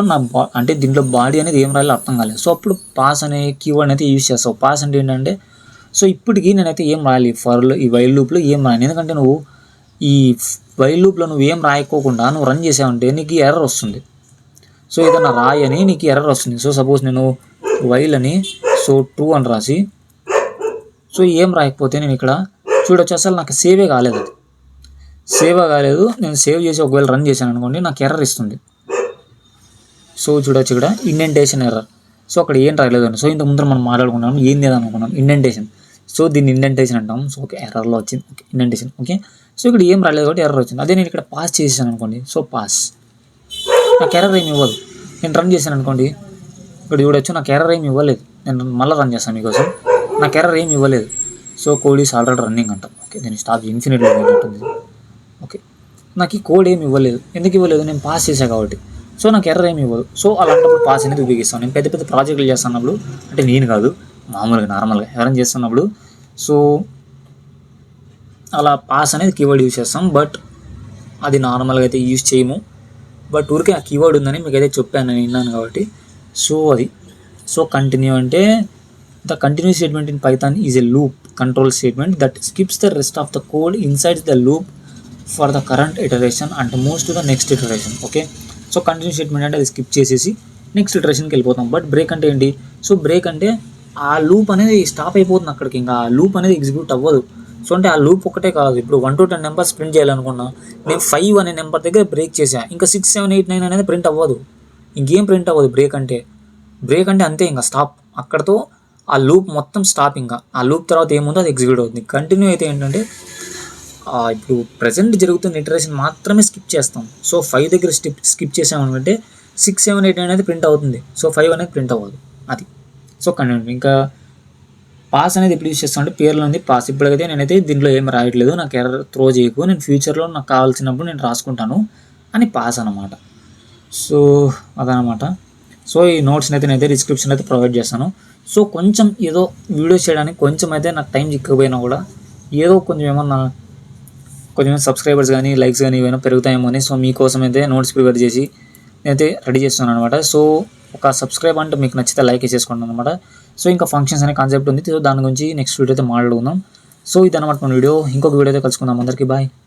అంటే దీంట్లో బాడీ అనేది ఏం రాయాలో అర్థం కాలేదు. సో అప్పుడు పాస్ అనే కీవర్డ్ అయితే యూజ్ చేస్తావు. పాస్ అంటే ఏంటంటే, సో ఇప్పటికీ నేనైతే ఏం రాయాలి ఈ వైల్ లూప్లో ఏం రాయాలి, ఎందుకంటే నువ్వు ఈ వైల్ లూప్లో నువ్వు ఏం రాయకోకుండా నువ్వు రన్ చేసావంటే నీకు ఎర్రర్ వస్తుంది. సో ఏదైనా రాయని నీకు ఎర్రర్ వస్తుంది. సో సపోజ్ నేను వైల్ అని సో ట్రూ అని రాసి, సో ఏం రాయకపోతే నేను ఇక్కడ చూడొచ్చు అసలు నాకు సేవే కాలేదు. అది సేవ్ కాలేదు. నేను సేవ్ చేసి ఒకవేళ రన్ చేశాను అనుకోండి, నాకు ఎర్రర్ ఇస్తుంది. సో చూడొచ్చు ఇక్కడ ఇండెంటేషన్ ఎర్రర్. సో అక్కడ ఏం రాయలేదు అని. సో ఇంత ముందర మనం మాట్లాడుకున్నాం ఏం లేదనుకున్నాం ఇండెంటేషన్. సో దీన్ని ఇండెంటేషన్ అంటాం. సో ఓకే ఎర్రర్లో వచ్చింది, ఓకే ఇండెంటేషన్ ఓకే. సో ఇక్కడ ఏం రాలేదు కాబట్టి ఎర్రర్ వచ్చింది. అదే నేను ఇక్కడ పాస్ చేసాను అనుకోండి, సో పాస్ నాకు ఎర్రర్ ఏమి ఇవ్వదు. నేను రన్ చేశాను అనుకోండి, ఇక్కడ చూడొచ్చు నాకు ఎర్రర్ ఏమి ఇవ్వలేదు. నేను మళ్ళీ రన్ చేస్తాను మీకోసం, నాకు ఎర్రర్ ఏమి ఇవ్వలేదు. So code is already running అంటాం. ఓకే దీన్ని స్టాప్ ఇన్ఫినిట్లో పోయినట్టుంది. ఓకే నాకు ఈ కోడ్ ఏమి ఇవ్వలేదు. ఎందుకు ఇవ్వలేదు, నేను పాస్ చేశాను కాబట్టి. సో నాకు ఎర్రర్ ఏమి ఇవ్వదు. సో అలాంటప్పుడు పాస్ అనేది ఉపయోగిస్తాను. నేను పెద్ద పెద్ద ప్రాజెక్టులు చేస్తున్నప్పుడు, అంటే నేను కాదు మామూలుగా నార్మల్గా ఎవరైనా చేస్తున్నప్పుడు, సో అలా పాస్ అనేది కీవర్డ్ యూజ్ చేస్తాం. బట్ అది నార్మల్గా అయితే యూజ్ చేయము. బట్ ఊరికే ఆ కీవర్డ్ ఉందని మీకు అయితే చెప్పాను, నేను విన్నాను కాబట్టి. సో అది సో కంటిన్యూ అంటే the continue statement in Python is a loop control statement that skips the rest of the code inside the loop for the current iteration and moves to the next iteration. Okay so continue statement అంటే అది skip చేసేసి next ఇటరేషన్కి వెళ్ళిపోతాం. But break అంటే ఏంటి, so break అంటే ఆ loop అనేది stop అయిపోతుంది అక్కడికి, ఇంకా ఆ లూప్ అనేది ఎగ్జిక్యూట్ అవ్వదు. సో అంటే ఆ లూప్ ఒకటే కాదు, ఇప్పుడు 1 to 10 నెంబర్స్ ప్రింట్ చేయాలనుకున్నా, నేను 5 అనే నెంబర్ దగ్గర బ్రేక్ చేశాను, ఇంకా 6, 7, 8, 9 అనేది ప్రింట్ అవ్వదు, ఇంకేం ప్రింట్ అవ్వదు. బ్రేక్ అంటే అంతే, ఇంకా స్టాప్, అక్కడతో ఆ లూప్ మొత్తం స్టాప్. ఇంకా ఆ లూప్ తర్వాత ఏముందో అది ఎగ్జిక్యూట్ అవుతుంది. కంటిన్యూ అయితే ఏంటంటే ఇప్పుడు ప్రజెంట్ జరుగుతున్న ఇటరేషన్ మాత్రమే స్కిప్ చేస్తాం. సో 5 దగ్గర స్కిప్ చేసామనుకుంటే 6, 7, 8 అనేది ప్రింట్ అవుతుంది. సో 5 అనేది ప్రింట్ అవ్వదు. అది సో కంటిన్యూ. ఇంకా పాస్ అనేది ఎప్పుడు యూజ్ చేస్తాం అంటే పేర్లో ఉంది పాస్. ఇప్పటికైతే నేనైతే దీంట్లో ఏం రాయట్లేదు, నాకు ఎర్రర్ త్రో చేయకు, నేను ఫ్యూచర్లో నాకు కావాల్సినప్పుడు నేను రాసుకుంటాను అని పాస్ అనమాట. సో అదనమాట. సో ఈ నోట్స్ని అయితే నేనైతే డిస్క్రిప్షన్ అయితే ప్రొవైడ్ చేస్తాను. సో కొంచెం ఏదో వీడియోస్ చేయడానికి కొంచెం అయితే నాకు టైం చిక్కకపోయినా కూడా ఏదో కొంచెం సబ్స్క్రైబర్స్ కానీ లైక్స్ కానీ ఏమైనా పెరుగుతాయేమో అని, సో మీకోసం అయితే నోట్స్ ప్రిపేర్ చేసి నేనైతే రెడీ చేస్తున్నాను అనమాట. సో ఒక సబ్స్క్రైబ్ అంటే మీకు నచ్చితే లైక్ వేసేసుకోండి అనమాట. సో ఇంకా ఫంక్షన్స్ అనే కాన్సెప్ట్ ఉంది. సో దాని గురించి నెక్స్ట్ వీడియో అయితే మాట్లాడుకుందాం. సో ఇదన్నమాట మన వీడియో. ఇంకొక వీడియో అయితే కలుసుకుందాం. అందరికీ బాయ్.